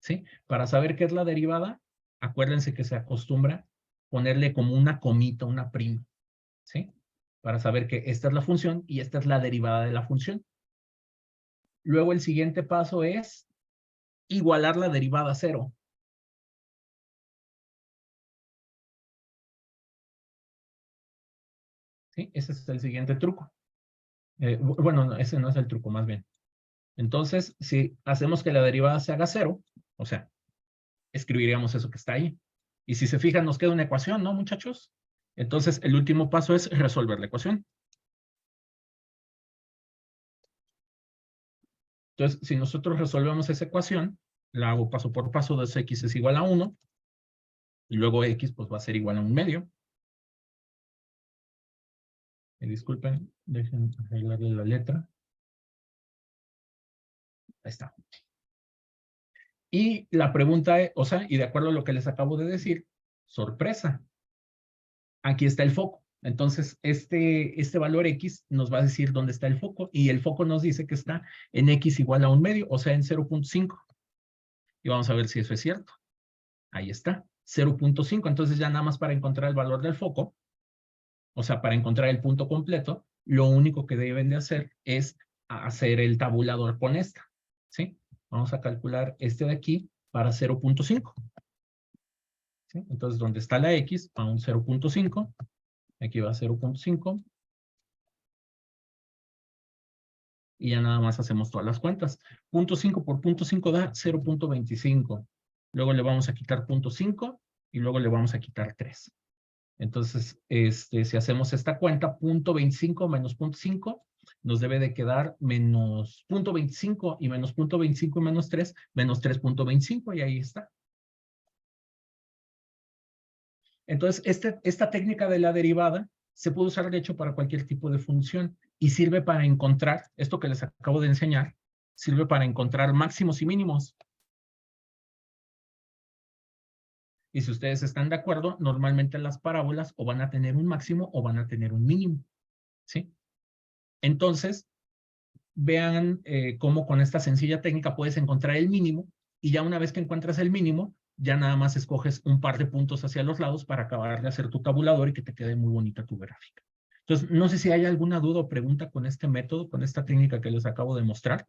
A: ¿sí? Para saber qué es la derivada, acuérdense que se acostumbra ponerle como una comita, una prima, ¿sí? Para saber que esta es la función y esta es la derivada de la función. Luego el siguiente paso es igualar la derivada a 0. ¿Sí? Ese es el siguiente truco. Bueno, no, ese no es el truco, más bien. Entonces, si hacemos que la derivada se haga 0, o sea, escribiríamos eso que está ahí. Y si se fijan, nos queda una ecuación, ¿no, muchachos? Entonces, el último paso es resolver la ecuación. Entonces, si nosotros resolvemos esa ecuación, la hago paso por paso, 2x es igual a 1, y luego x pues va a ser igual a 1/2. Disculpen, dejen arreglarle la letra. Ahí está. Y la pregunta es, o sea, y de acuerdo a lo que les acabo de decir, sorpresa, aquí está el foco. Entonces, este valor x nos va a decir dónde está el foco, y el foco nos dice que está en x igual a 1/2, o sea, en 0.5. Y vamos a ver si eso es cierto. Ahí está, 0.5. Entonces ya nada más para encontrar el valor del foco, o sea, para encontrar el punto completo, lo único que deben de hacer es hacer el tabulador con esta, ¿sí? Vamos a calcular este de aquí para 0.5. ¿Sí? Entonces, donde está la x, a un 0.5. Aquí va a 0.5. Y ya nada más hacemos todas las cuentas. 0.5 por 0.5 da 0.25. Luego le vamos a quitar 0.5 y luego le vamos a quitar 3. Entonces, si hacemos esta cuenta, 0.25 menos 0.5 nos debe de quedar menos 0.25 y menos 0.25 y menos 3, menos 3.25, y ahí está. Entonces, esta técnica de la derivada se puede usar, de hecho, para cualquier tipo de función y sirve para encontrar, esto que les acabo de enseñar, sirve para encontrar máximos y mínimos. Y si ustedes están de acuerdo, normalmente las parábolas o van a tener un máximo o van a tener un mínimo, ¿sí? Entonces, vean cómo con esta sencilla técnica puedes encontrar el mínimo, y ya una vez que encuentras el mínimo, ya nada más escoges un par de puntos hacia los lados para acabar de hacer tu tabulador y que te quede muy bonita tu gráfica. Entonces, no sé si hay alguna duda o pregunta con este método, con esta técnica que les acabo de mostrar.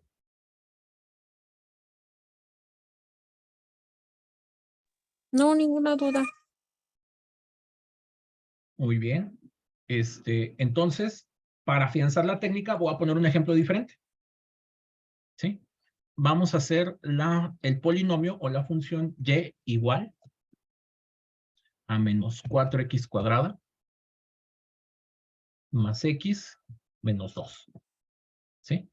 C: No, ninguna duda.
A: Muy bien. Entonces, para afianzar la técnica, voy a poner un ejemplo diferente. ¿Sí? Vamos a hacer el polinomio o la función y igual a menos 4x cuadrada más x menos 2. ¿Sí?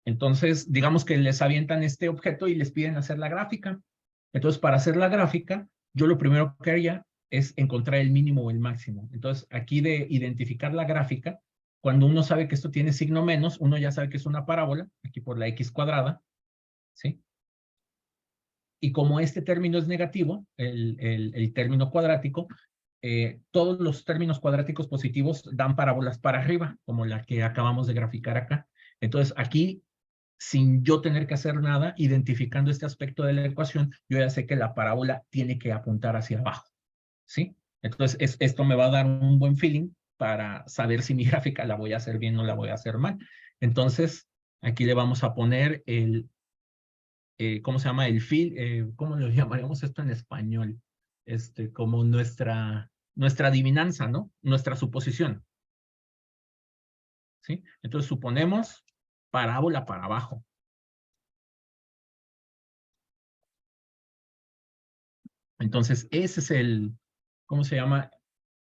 A: Entonces, digamos que les avientan este objeto y les piden hacer la gráfica. Entonces, para hacer la gráfica, yo lo primero que haría es encontrar el mínimo o el máximo. Entonces, aquí de identificar la gráfica, cuando uno sabe que esto tiene signo menos, uno ya sabe que es una parábola, aquí por la x cuadrada, ¿sí? Y como este término es negativo, el término cuadrático, todos los términos cuadráticos positivos dan parábolas para arriba, como la que acabamos de graficar acá. Entonces, aquí, sin yo tener que hacer nada, identificando este aspecto de la ecuación, yo ya sé que la parábola tiene que apuntar hacia abajo, ¿sí? Entonces, esto me va a dar un buen feeling para saber si mi gráfica la voy a hacer bien o la voy a hacer mal. Entonces, aquí le vamos a poner ¿cómo se llama? ¿Cómo lo llamaríamos esto en español? Como nuestra adivinanza, ¿no? Nuestra suposición. ¿Sí? Entonces, suponemos parábola para abajo. Entonces, ese es ¿cómo se llama?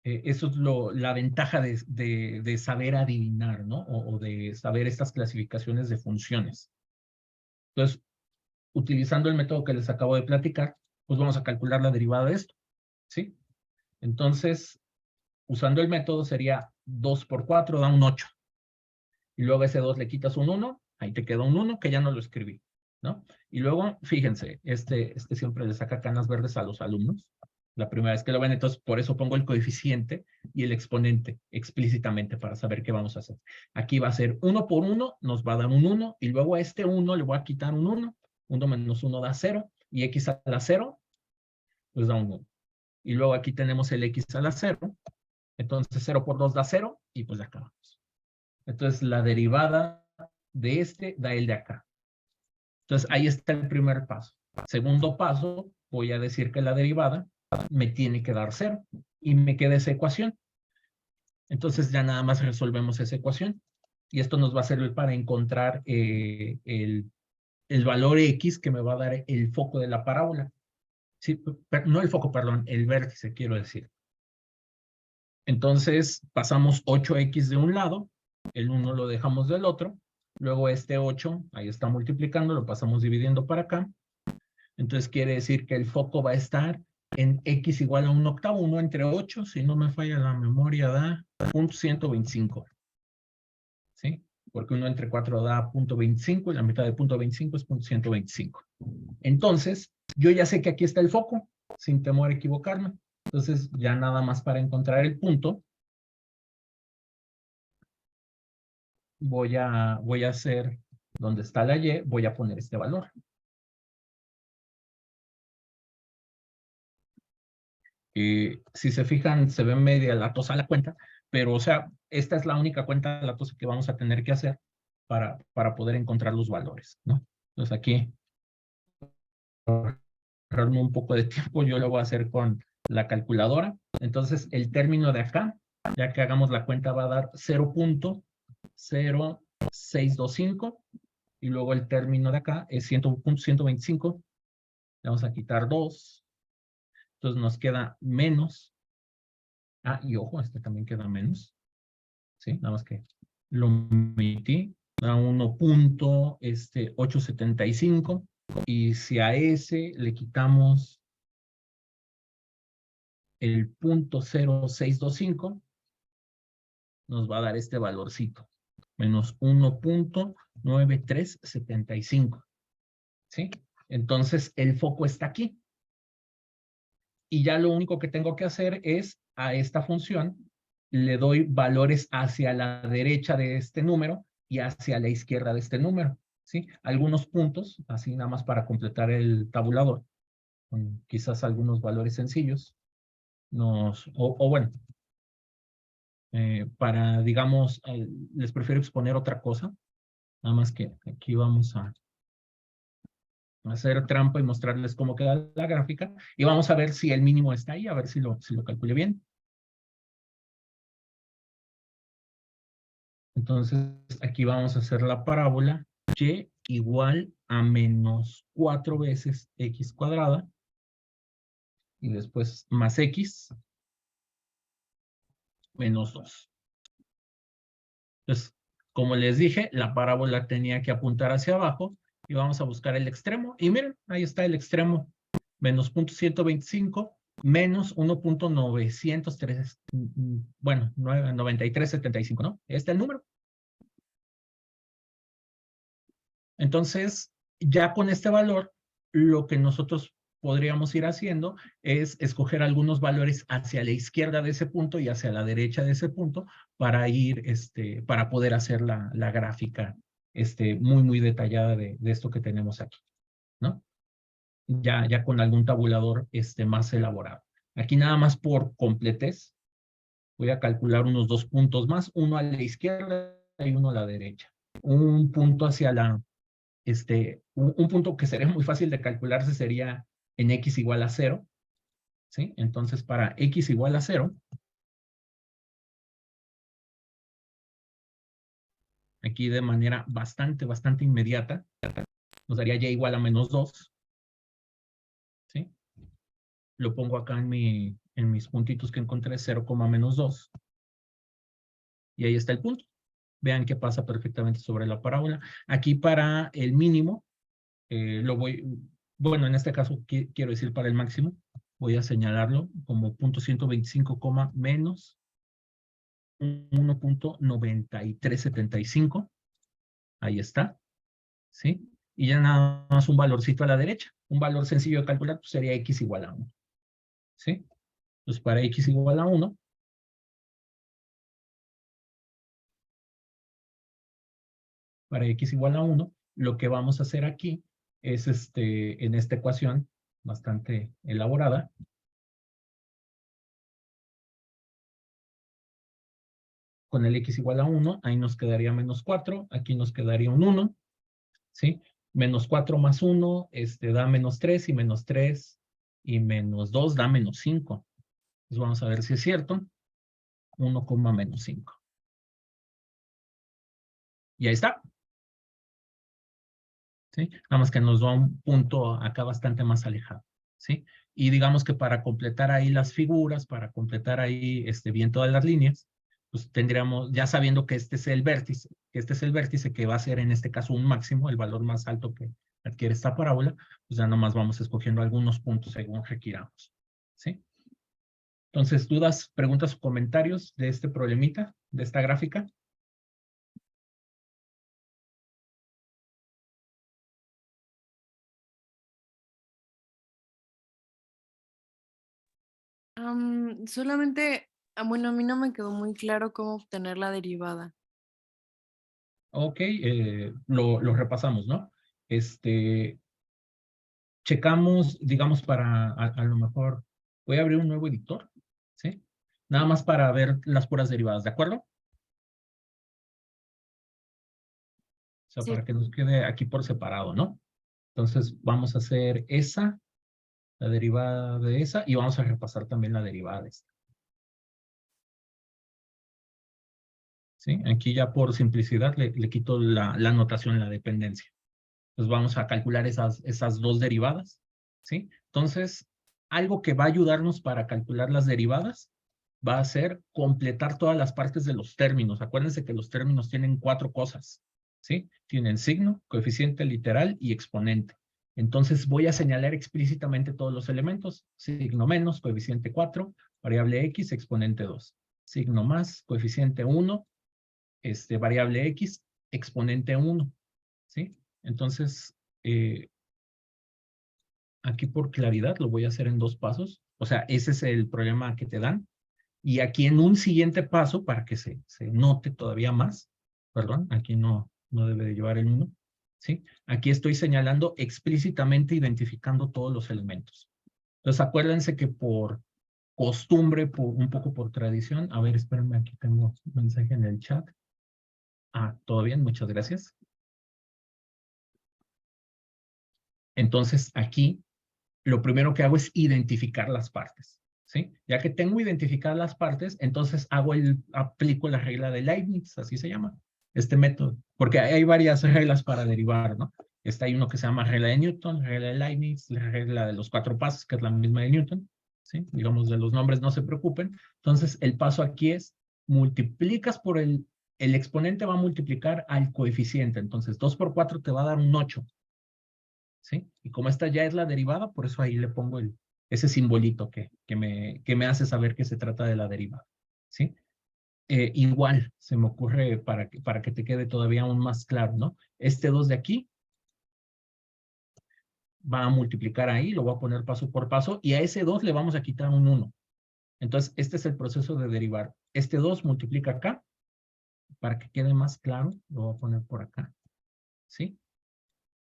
A: Eso es la ventaja de saber adivinar, ¿no? O de saber estas clasificaciones de funciones. Entonces, utilizando el método que les acabo de platicar, pues vamos a calcular la derivada de esto, ¿sí? Entonces, usando el método sería 2 por 4 da un 8. Y luego a ese 2 le quitas un 1, ahí te queda un 1 que ya no lo escribí, ¿no? Y luego, fíjense, siempre le saca canas verdes a los alumnos. La primera vez que lo ven, entonces por eso pongo el coeficiente y el exponente explícitamente para saber qué vamos a hacer. Aquí va a ser 1 por 1, nos va a dar un 1, y luego a este 1 le voy a quitar un 1. 1 menos 1 da 0, y x a la 0, pues da un 1. Y luego aquí tenemos el x a la 0, entonces 0 por 2 da 0, y pues ya acabamos. Entonces la derivada de este da el de acá. Entonces, ahí está el primer paso. Segundo paso, voy a decir que la derivada me tiene que dar 0 y me queda esa ecuación. Entonces, ya nada más resolvemos esa ecuación. Y esto nos va a servir para encontrar el valor X que me va a dar el foco de la parábola. Sí, no el foco, perdón, el vértice, quiero decir. Entonces, pasamos 8X de un lado, el 1 lo dejamos del otro, luego este 8, ahí está multiplicando, lo pasamos dividiendo para acá. Entonces, quiere decir que el foco va a estar en X igual a 1/8, 1 entre 8, si no me falla la memoria, da 0.125. ¿Sí? Porque 1 entre 4 da 0.25 y la mitad de 0.25 es 0.125. Entonces, yo ya sé que aquí está el foco, sin temor a equivocarme. Entonces, ya nada más para encontrar el punto, voy a hacer, donde está la Y, voy a poner este valor. Si se fijan, se ve media latosa la cuenta, pero, o sea, esta es la única cuenta latosa que vamos a tener que hacer para poder encontrar los valores, ¿no? Entonces, aquí, para ahorrarme un poco de tiempo, yo lo voy a hacer con la calculadora. Entonces, el término de acá, ya que hagamos la cuenta, va a dar 0.0625, y luego el término de acá es 100.125. Le vamos a quitar 2. Entonces nos queda menos. Y ojo, este también queda menos. Sí, nada más que lo omití. Da 1.875. Y si a ese le quitamos el 0.0625, nos va a dar este valorcito. Menos 1.9375. ¿Sí? Entonces el foco está aquí. Y ya lo único que tengo que hacer es a esta función le doy valores hacia la derecha de este número y hacia la izquierda de este número, ¿sí? Algunos puntos, así nada más para completar el tabulador, con quizás algunos valores sencillos, bueno, para, digamos, les prefiero exponer otra cosa, nada más que aquí vamos a hacer trampa y mostrarles cómo queda la gráfica, y vamos a ver si el mínimo está ahí, a ver si lo calculé bien. Entonces, aquí vamos a hacer la parábola y igual a menos 4 veces x cuadrada, y después más x menos 2. Entonces, como les dije, la parábola tenía que apuntar hacia abajo, y vamos a buscar el extremo, y miren, ahí está el extremo, menos 0.125 menos 1.903, bueno, 9375, ¿no? Este es el número. Entonces, ya con este valor, lo que nosotros podríamos ir haciendo es escoger algunos valores hacia la izquierda de ese punto y hacia la derecha de ese punto para ir, para poder hacer la gráfica muy, muy detallada de esto que tenemos aquí, ¿no? Ya con algún tabulador más elaborado. Aquí nada más por completez, voy a calcular unos 2 puntos más, uno a la izquierda y uno a la derecha. Un punto hacia un punto que sería muy fácil de calcularse sería en x igual a 0, ¿sí? Entonces, para x igual a 0, aquí de manera bastante inmediata, nos daría y igual a menos 2, ¿sí? Lo pongo acá en mis puntitos que encontré, 0, menos 2, y ahí está el punto. Vean que pasa perfectamente sobre la parábola. Aquí para el mínimo, bueno, en este caso quiero decir para el máximo, voy a señalarlo como 0.125, menos 1.9375. Ahí está, ¿sí? Y ya nada más un valorcito a la derecha. Un valor sencillo de calcular pues sería x igual a 1, ¿sí? Entonces, para x igual a 1, lo que vamos a hacer aquí es, en esta ecuación bastante elaborada, con el x igual a 1, ahí nos quedaría menos 4, aquí nos quedaría un 1, ¿sí? Menos 4 más 1 da menos 3, y menos 3 y menos 2 da menos 5. Entonces vamos a ver si es cierto. 1, menos 5. Y ahí está. ¿Sí? Nada más que nos da un punto acá bastante más alejado. ¿Sí? Y digamos que para completar ahí las figuras, para completar ahí bien todas las líneas, pues tendríamos, ya sabiendo que este es el vértice, que va a ser en este caso un máximo, el valor más alto que adquiere esta parábola, pues ya nomás vamos escogiendo algunos puntos según requiramos. ¿Sí? Entonces, ¿dudas, preguntas o comentarios de este problemita, de esta gráfica?
D: Solamente, bueno, a mí no me quedó muy claro cómo obtener la derivada.
A: Ok, lo repasamos, ¿no? Checamos, digamos, para a lo mejor, voy a abrir un nuevo editor, ¿sí? Nada más para ver las puras derivadas, ¿de acuerdo? O sea,
D: Sí.
A: para que nos quede aquí por separado, ¿no? Entonces, vamos a hacer esa, la derivada de esa, y vamos a repasar también la derivada de esta. ¿Sí? Aquí ya por simplicidad le quito la notación, la dependencia. Entonces vamos a calcular esas dos derivadas, ¿sí? Entonces, algo que va a ayudarnos para calcular las derivadas va a ser completar todas las partes de los términos. Acuérdense que los términos tienen 4 cosas, ¿sí? Tienen signo, coeficiente literal y exponente. Entonces voy a señalar explícitamente todos los elementos. Signo menos, coeficiente 4, variable x, exponente 2. Signo más, coeficiente 1, variable x, exponente 1, ¿sí? Entonces, aquí por claridad lo voy a hacer en 2 pasos. O sea, ese es el problema que te dan. Y aquí en un siguiente paso, para que se note todavía más, perdón, aquí no debe de llevar el 1, ¿sí? Aquí estoy señalando explícitamente, identificando todos los elementos. Entonces, acuérdense que por costumbre, un poco por tradición, a ver, espérenme, aquí tengo un mensaje en el chat. Todo bien, muchas gracias. Entonces, aquí lo primero que hago es identificar las partes, ¿sí? Ya que tengo identificadas las partes, entonces aplico la regla de Leibniz, así se llama, este método, porque hay varias reglas para derivar, ¿no? Hay uno que se llama regla de Newton, regla de Leibniz, la regla de los 4 pasos, que es la misma de Newton, ¿sí? Digamos, de los nombres no se preocupen. Entonces, el paso aquí es, multiplicas por el exponente va a multiplicar al coeficiente, entonces 2 por 4 te va a dar un 8, ¿sí? Y como esta ya es la derivada, por eso ahí le pongo ese simbolito que me hace saber que se trata de la derivada, ¿sí? Igual, se me ocurre para que te quede todavía aún más claro, ¿no? Este 2 de aquí va a multiplicar ahí, lo voy a poner paso por paso, y a ese 2 le vamos a quitar un 1. Entonces, este es el proceso de derivar. Este 2 multiplica acá, para que quede más claro, lo voy a poner por acá, ¿sí?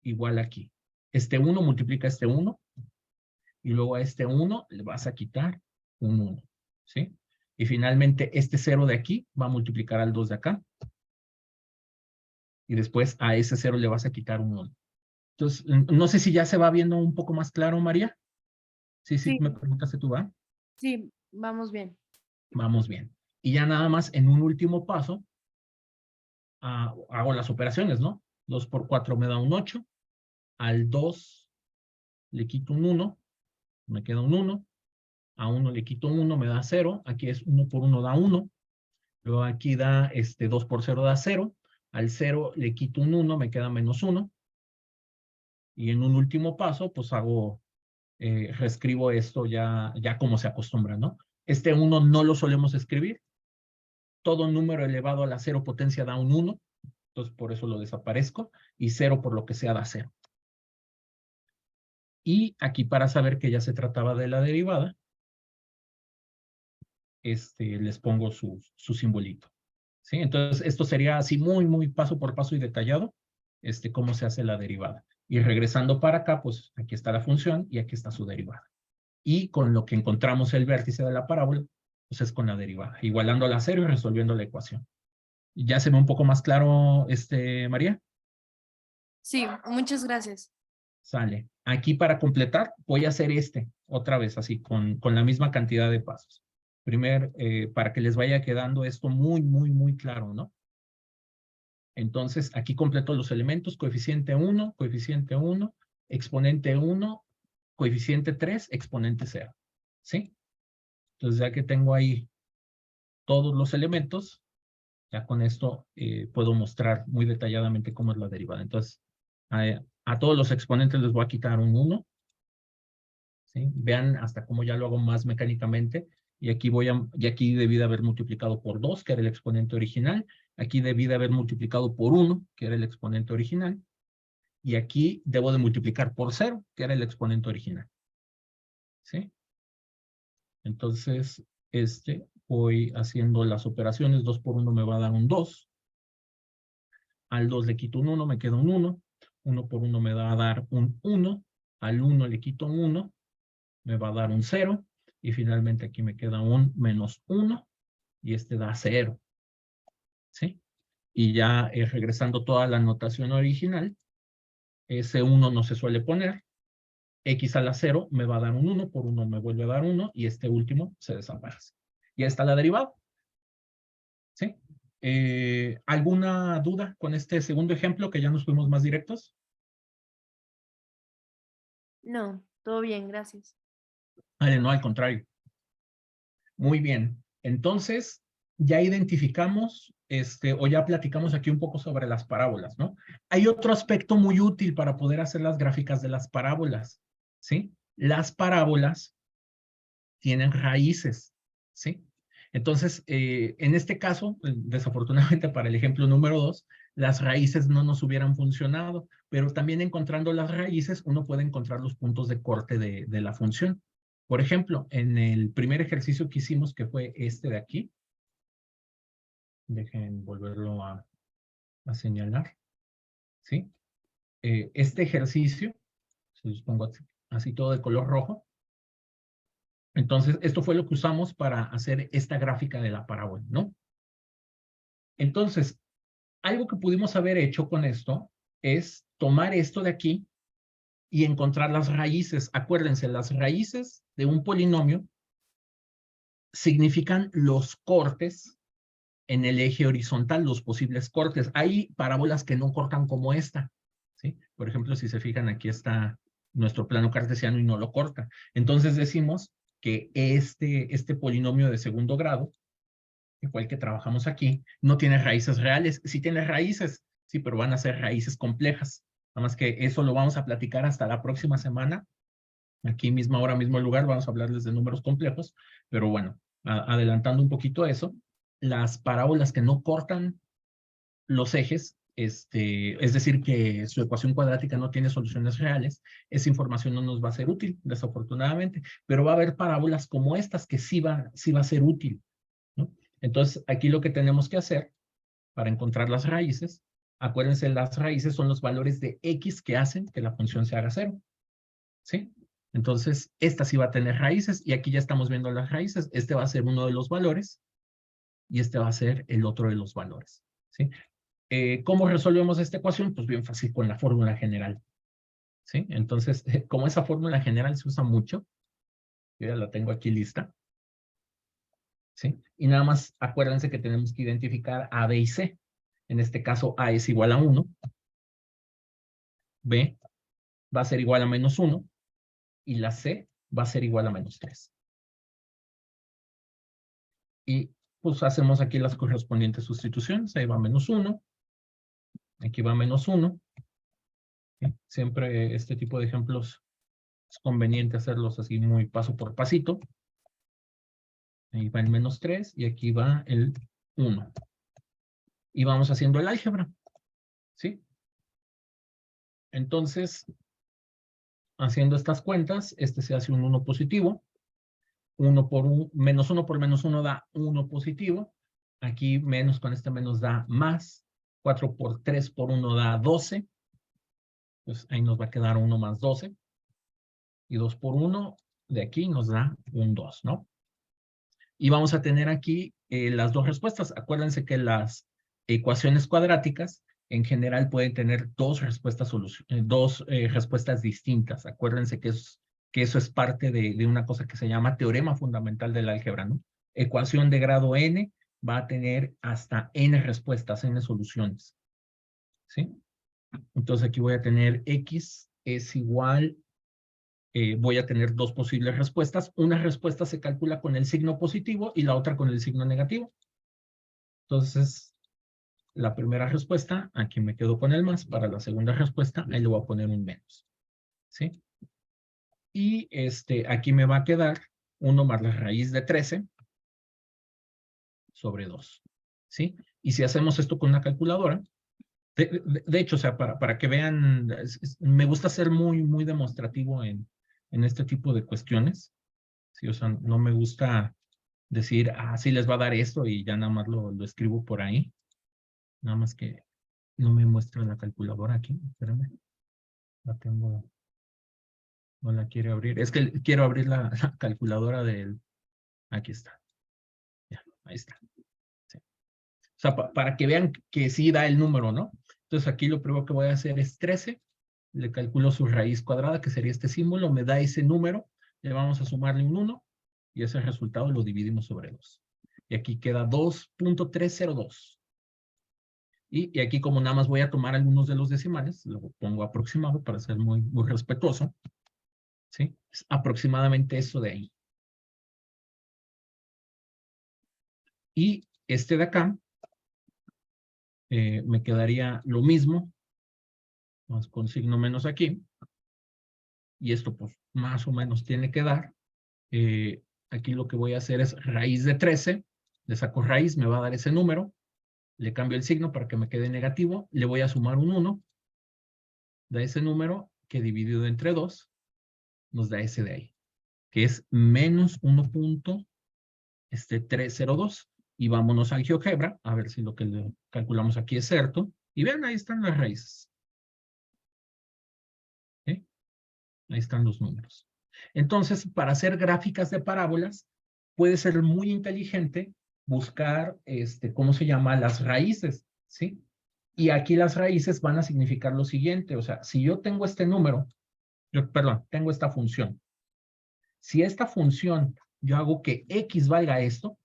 A: Igual aquí. Este 1 multiplica este 1, y luego a este 1 le vas a quitar un 1, ¿sí? Y finalmente este 0 de aquí va a multiplicar al 2 de acá, y después a ese 0 le vas a quitar un 1. Entonces, no sé si ya se va viendo un poco más claro, María. Sí,
D: Sí.
A: me preguntaste tú, ¿va?
D: Sí, vamos bien.
A: Vamos bien. Y ya nada más en un último paso, hago las operaciones, ¿no? 2 por 4 me da un 8, al 2 le quito un 1, me queda un 1, a 1 le quito 1, me da 0, aquí es 1 por 1 da 1, luego aquí da 2 por 0 da 0, al 0 le quito un 1, me queda menos 1, y en un último paso, pues reescribo esto ya como se acostumbra, ¿no? Este 1 no lo solemos escribir, todo número elevado a la 0 potencia da un 1, entonces por eso lo desaparezco, y 0 por lo que sea da 0. Y aquí para saber que ya se trataba de la derivada, les pongo su simbolito. ¿Sí? Entonces, esto sería así muy paso por paso y detallado, cómo se hace la derivada. Y regresando para acá, pues aquí está la función y aquí está su derivada. Y con lo que encontramos el vértice de la parábola, Entonces con la derivada, igualándola a 0 y resolviendo la ecuación. ¿Ya se ve un poco más claro, María?
D: Sí, muchas gracias.
A: Sale. Aquí para completar voy a hacer otra vez así, con la misma cantidad de pasos. Primero, para que les vaya quedando esto muy, muy, muy claro, ¿no? Entonces, aquí completo los elementos, coeficiente 1, exponente 1, coeficiente 3, exponente 0. ¿Sí? Entonces, ya que tengo ahí todos los elementos, ya con esto puedo mostrar muy detalladamente cómo es la derivada. Entonces, a todos los exponentes les voy a quitar un 1. ¿Sí? Vean hasta cómo ya lo hago más mecánicamente. Y aquí debí de haber multiplicado por 2, que era el exponente original. Aquí debí de haber multiplicado por 1, que era el exponente original. Y aquí debo de multiplicar por 0, que era el exponente original. ¿Sí? Entonces, voy haciendo las operaciones. 2 por 1 me va a dar un 2. Al 2 le quito un 1, me queda un 1. 1 por 1 me va a dar un 1. Al 1 le quito un 1, me va a dar un 0. Y finalmente aquí me queda un menos 1. Y da 0. ¿Sí? Y ya regresando toda la notación original, ese 1 no se suele poner. X a la 0 me va a dar un 1, por 1 me vuelve a dar 1, y este último se desaparece. Ya está la derivada. ¿Sí? ¿Alguna duda con este segundo ejemplo, que ya nos fuimos más directos?
D: No, todo bien, gracias.
A: Vale, no, al contrario. Muy bien. Entonces, ya identificamos, o ya platicamos aquí un poco sobre las parábolas, ¿no? Hay otro aspecto muy útil para poder hacer las gráficas de las parábolas, ¿sí? Las parábolas tienen raíces, ¿sí? Entonces, en este caso, desafortunadamente para el ejemplo número 2, las raíces no nos hubieran funcionado, pero también encontrando las raíces, uno puede encontrar los puntos de corte de la función. Por ejemplo, en el primer ejercicio que hicimos, que fue de aquí, dejen volverlo a señalar, ¿sí? Este ejercicio, se los pongo así todo de color rojo. Entonces, esto fue lo que usamos para hacer esta gráfica de la parábola, ¿no? Entonces, algo que pudimos haber hecho con esto es tomar esto de aquí y encontrar las raíces. Acuérdense, las raíces de un polinomio significan los cortes en el eje horizontal, los posibles cortes. Hay parábolas que no cortan como esta, ¿sí? Por ejemplo, si se fijan, aquí está nuestro plano cartesiano y no lo corta. Entonces decimos que este polinomio de segundo grado, igual que trabajamos aquí, no tiene raíces reales. Sí tiene raíces, sí, pero van a ser raíces complejas. Nada más que eso lo vamos a platicar hasta la próxima semana. Aquí mismo, ahora mismo el lugar, vamos a hablarles de números complejos. Pero bueno, adelantando un poquito eso, las parábolas que no cortan los ejes, es decir, que su ecuación cuadrática no tiene soluciones reales, esa información no nos va a ser útil, desafortunadamente, pero va a haber parábolas como estas que sí va a ser útil, ¿no? Entonces, aquí lo que tenemos que hacer para encontrar las raíces, acuérdense, las raíces son los valores de X que hacen que la función se haga 0, ¿sí? Entonces, esta sí va a tener raíces, y aquí ya estamos viendo las raíces. Este va a ser uno de los valores, y este va a ser el otro de los valores, ¿sí? ¿Cómo resolvemos esta ecuación? Pues bien fácil, con la fórmula general, ¿sí? Entonces, como esa fórmula general se usa mucho, yo ya la tengo aquí lista, ¿sí? Y nada más acuérdense que tenemos que identificar A, B y C. En este caso, A es igual a 1, B va a ser igual a menos 1, y la C va a ser igual a menos 3. Y pues hacemos aquí las correspondientes sustituciones. Ahí va menos 1, aquí va menos 1. ¿Sí? Siempre este tipo de ejemplos es conveniente hacerlos así muy paso por pasito. Ahí va el menos 3 y aquí va el 1. Y vamos haciendo el álgebra, ¿sí? Entonces, haciendo estas cuentas, se hace un 1 positivo. Menos 1 por menos 1 da 1 positivo. Aquí menos con este menos da más. 4 por 3 por 1 da 12. Pues ahí nos va a quedar 1 más 12. Y 2 por 1 de aquí nos da un 2, ¿no? Y vamos a tener aquí las dos respuestas. Acuérdense que las ecuaciones cuadráticas en general pueden tener dos respuestas, respuestas distintas. Acuérdense que eso es parte de una cosa que se llama teorema fundamental del álgebra, ¿no? Ecuación de grado n va a tener hasta n respuestas, n soluciones. ¿Sí? Entonces aquí voy a tener x es igual, voy a tener dos posibles respuestas. Una respuesta se calcula con el signo positivo y la otra con el signo negativo. Entonces, la primera respuesta, aquí me quedo con el más. Para la segunda respuesta, ahí le voy a poner un menos. ¿Sí? Y aquí me va a quedar 1 más la raíz de 13 sobre 2. ¿Sí? Y si hacemos esto con una calculadora, de hecho, o sea, para que vean, me gusta ser muy demostrativo en este tipo de cuestiones. Sí, o sea, no me gusta decir, sí les va a dar esto y ya nada más lo escribo por ahí. Nada más que no me muestra la calculadora aquí. Espérame. La tengo. No la quiero abrir. Es que quiero abrir la calculadora del. Aquí está. Ya, ahí está. Sí. O sea, para que vean que sí da el número, ¿no? Entonces aquí lo primero que voy a hacer es 13. Le calculo su raíz cuadrada, que sería este símbolo. Me da ese número. Le vamos a sumarle un 1. Y ese resultado lo dividimos sobre 2. Y aquí queda 2.302. Y aquí como nada más voy a tomar algunos de los decimales, lo pongo aproximado para ser muy respetuoso. ¿Sí? Es aproximadamente eso de ahí. Y este de acá me quedaría lo mismo, más con signo menos aquí. Y esto pues más o menos tiene que dar. Aquí lo que voy a hacer es raíz de 13. Le saco raíz, me va a dar ese número. Le cambio el signo para que me quede negativo. Le voy a sumar un 1. Da ese número que dividido entre 2 nos da ese de ahí, que es menos 1.302. Y vámonos al GeoGebra, a ver si lo que le calculamos aquí es cierto. Y vean, ahí están las raíces. ¿Sí? Ahí están los números. Entonces, para hacer gráficas de parábolas, puede ser muy inteligente buscar, ¿cómo se llama? Las raíces, ¿sí? Y aquí las raíces van a significar lo siguiente, o sea, si yo tengo este número, perdón, tengo esta función. Si esta función, yo hago que X valga esto,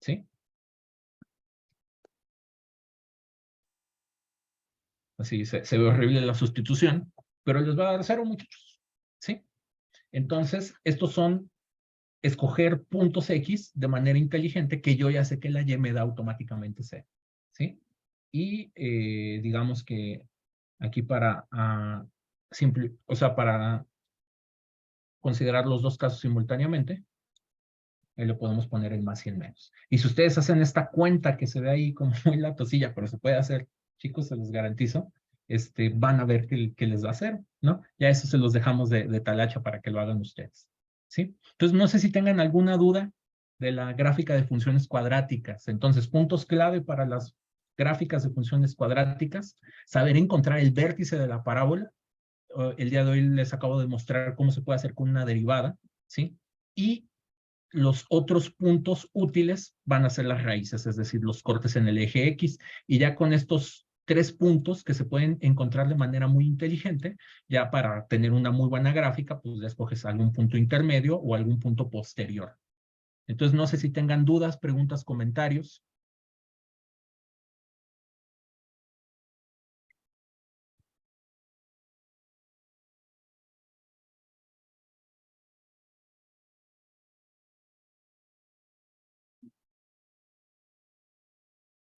A: ¿sí? Así se ve horrible la sustitución, pero les va a dar 0, muchachos, ¿sí? Entonces, estos son escoger puntos X de manera inteligente que yo ya sé que la Y me da automáticamente 0, ¿sí? Y digamos que aquí para para considerar los dos casos simultáneamente, ahí le podemos poner el más y el menos. Y si ustedes hacen esta cuenta que se ve ahí como muy latosilla, pero se puede hacer, chicos, se los garantizo, van a ver que les va a hacer, ¿no? Ya eso se los dejamos de talacha para que lo hagan ustedes, ¿sí? Entonces, no sé si tengan alguna duda de la gráfica de funciones cuadráticas. Entonces, puntos clave para las gráficas de funciones cuadráticas, saber encontrar el vértice de la parábola. El día de hoy les acabo de mostrar cómo se puede hacer con una derivada, ¿sí? Y los otros puntos útiles van a ser las raíces, es decir, los cortes en el eje X. Y ya con estos 3 puntos que se pueden encontrar de manera muy inteligente, ya para tener una muy buena gráfica, pues ya escoges algún punto intermedio o algún punto posterior. Entonces, no sé si tengan dudas, preguntas, comentarios.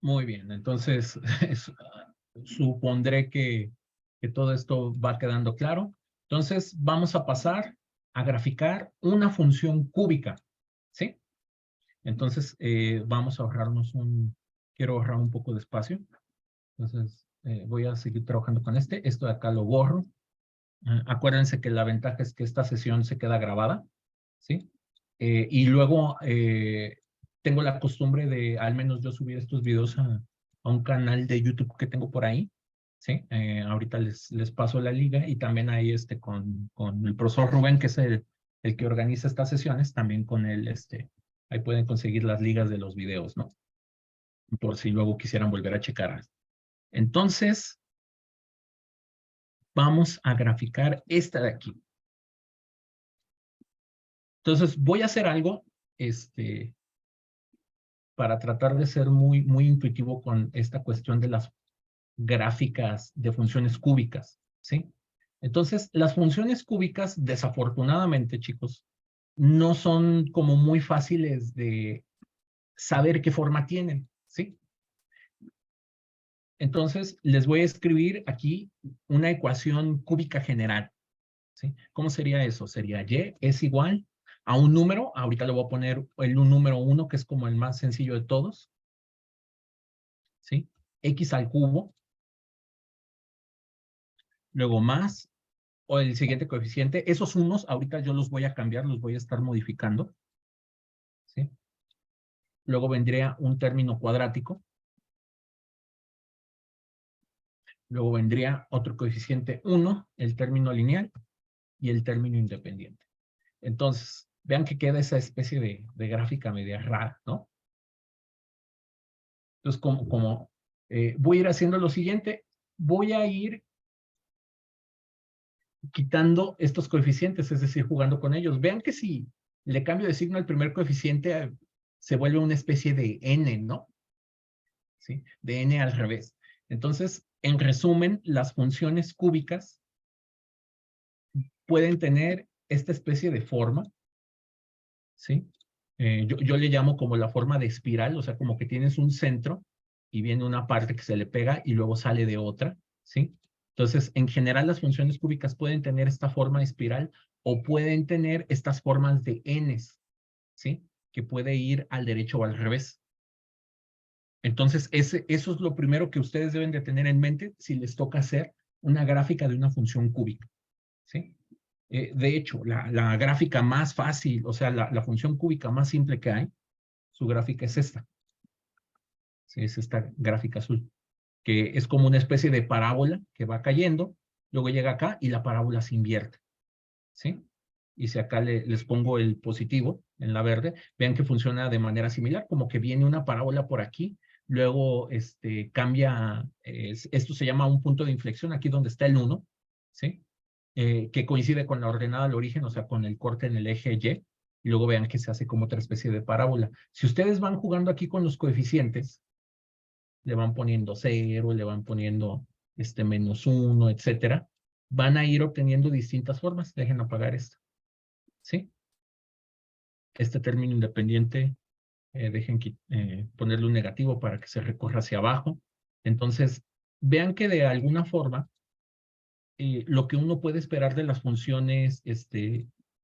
A: Muy bien, entonces supondré que todo esto va quedando claro. Entonces vamos a pasar a graficar una función cúbica, ¿sí? Entonces vamos a ahorrarnos quiero ahorrar un poco de espacio. Entonces voy a seguir trabajando con esto de acá lo borro. Acuérdense que la ventaja es que esta sesión se queda grabada, ¿sí? Y luego tengo la costumbre de, al menos yo subir estos videos a un canal de YouTube que tengo por ahí, ¿sí? Ahorita les paso la liga y también ahí con el profesor Rubén, que es el que organiza estas sesiones, también con él, ahí pueden conseguir las ligas de los videos, ¿no? Por si luego quisieran volver a checar. Entonces, vamos a graficar esta de aquí. Entonces, voy a hacer algo, para tratar de ser muy, muy intuitivo con esta cuestión de las gráficas de funciones cúbicas, ¿sí? Entonces, las funciones cúbicas, desafortunadamente, chicos, no son como muy fáciles de saber qué forma tienen, ¿sí? Entonces, les voy a escribir aquí una ecuación cúbica general, ¿sí? ¿Cómo sería eso? Sería y es igual a un número, ahorita le voy a poner un número 1, que es como el más sencillo de todos, ¿sí? X al cubo, luego más, o el siguiente coeficiente. Esos unos, ahorita yo los voy a cambiar, los voy a estar modificando, ¿sí? Luego vendría un término cuadrático. Luego vendría otro coeficiente 1, el término lineal y el término independiente. Entonces, vean que queda esa especie de gráfica media rara, ¿no? Entonces, voy a ir haciendo lo siguiente, voy a ir quitando estos coeficientes, es decir, jugando con ellos. Vean que si le cambio de signo al primer coeficiente, se vuelve una especie de n, ¿no? ¿Sí? De n al revés. Entonces, en resumen, las funciones cúbicas pueden tener esta especie de forma, ¿sí? Yo le llamo como la forma de espiral, o sea, como que tienes un centro y viene una parte que se le pega y luego sale de otra, ¿sí? Entonces, en general, las funciones cúbicas pueden tener esta forma de espiral o pueden tener estas formas de n's, ¿sí? Que puede ir al derecho o al revés. Entonces, eso es lo primero que ustedes deben de tener en mente si les toca hacer una gráfica de una función cúbica, ¿sí? De hecho, la gráfica más fácil, o sea, la función cúbica más simple que hay, su gráfica es esta. ¿Sí? Es esta gráfica azul, que es como una especie de parábola que va cayendo, luego llega acá y la parábola se invierte, ¿sí? Y si acá les pongo el positivo en la verde, vean que funciona de manera similar, como que viene una parábola por aquí, luego cambia, esto se llama un punto de inflexión, aquí donde está el 1, ¿sí? Que coincide con la ordenada al origen, o sea, con el corte en el eje Y, y luego vean que se hace como otra especie de parábola. Si ustedes van jugando aquí con los coeficientes, le van poniendo 0, le van poniendo -1, etcétera, van a ir obteniendo distintas formas. Dejen apagar esto, ¿sí? Este término independiente, dejen ponerle un negativo para que se recorra hacia abajo. Entonces, vean que de alguna forma, lo que uno puede esperar de las funciones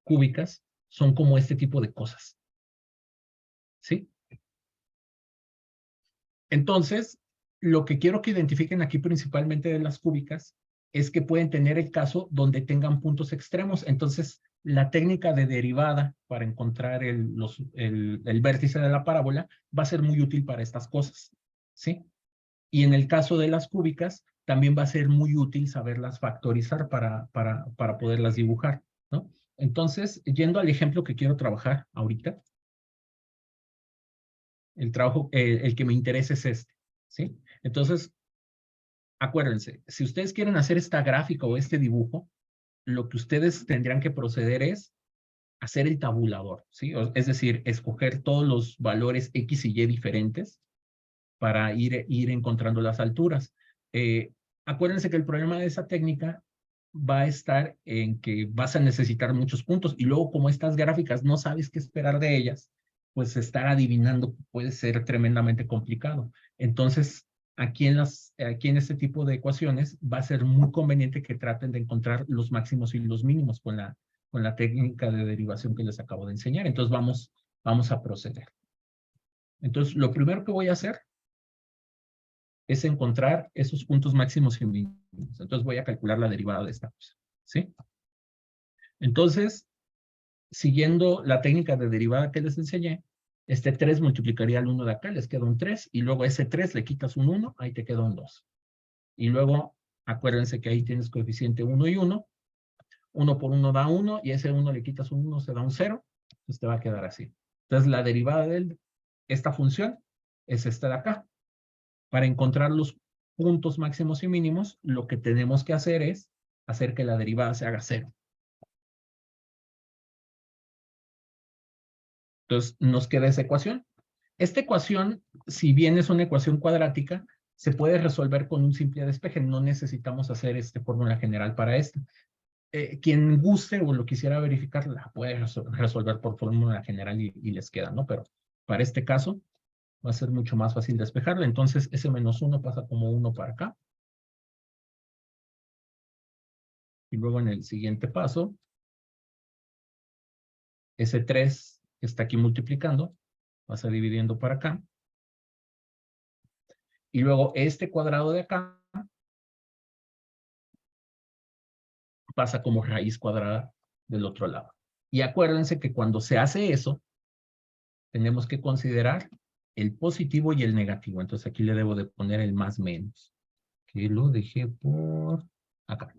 A: cúbicas son como este tipo de cosas, ¿sí? Entonces, lo que quiero que identifiquen aquí principalmente de las cúbicas es que pueden tener el caso donde tengan puntos extremos. Entonces, la técnica de derivada para encontrar el vértice de la parábola va a ser muy útil para estas cosas, ¿sí? Y en el caso de las cúbicas, también va a ser muy útil saberlas factorizar para poderlas dibujar, ¿no? Entonces, yendo al ejemplo que quiero trabajar ahorita, el que me interesa es este, ¿sí? Entonces, acuérdense, si ustedes quieren hacer esta gráfica o este dibujo, lo que ustedes tendrían que proceder es hacer el tabulador, ¿sí? Es decir, escoger todos los valores X y Y diferentes para ir encontrando las alturas. Acuérdense que el problema de esa técnica va a estar en que vas a necesitar muchos puntos y luego como estas gráficas no sabes qué esperar de ellas, pues estar adivinando puede ser tremendamente complicado. Entonces, aquí en este tipo de ecuaciones va a ser muy conveniente que traten de encontrar los máximos y los mínimos con la técnica de derivación que les acabo de enseñar. Entonces, vamos a proceder. Entonces, lo primero que voy a hacer es encontrar esos puntos máximos y mínimos. Entonces voy a calcular la derivada de esta cosa, ¿sí? Entonces, siguiendo la técnica de derivada que les enseñé, este 3 multiplicaría al 1 de acá, les queda un 3, y luego a ese 3 le quitas un 1, ahí te queda un 2. Y luego, acuérdense que ahí tienes coeficiente 1 y 1, 1 por 1 da 1, y a ese 1 le quitas un 1, se da un 0, entonces te va a quedar así. Entonces la derivada de esta función es esta de acá. Para encontrar los puntos máximos y mínimos, lo que tenemos que hacer es hacer que la derivada se haga 0. Entonces nos queda esa ecuación. Esta ecuación, si bien es una ecuación cuadrática, se puede resolver con un simple despeje. No necesitamos hacer fórmula general para esto. Quien guste o lo quisiera verificar, la puede resolver por fórmula general y les queda, ¿no? Pero para este caso va a ser mucho más fácil despejarla. Entonces, ese menos 1 pasa como 1 para acá. Y luego en el siguiente paso, ese 3 que está aquí multiplicando, pasa dividiendo para acá. Y luego este cuadrado de acá pasa como raíz cuadrada del otro lado. Y acuérdense que cuando se hace eso, tenemos que considerar el positivo y el negativo. Entonces aquí le debo de poner el más menos, que lo dejé por acá.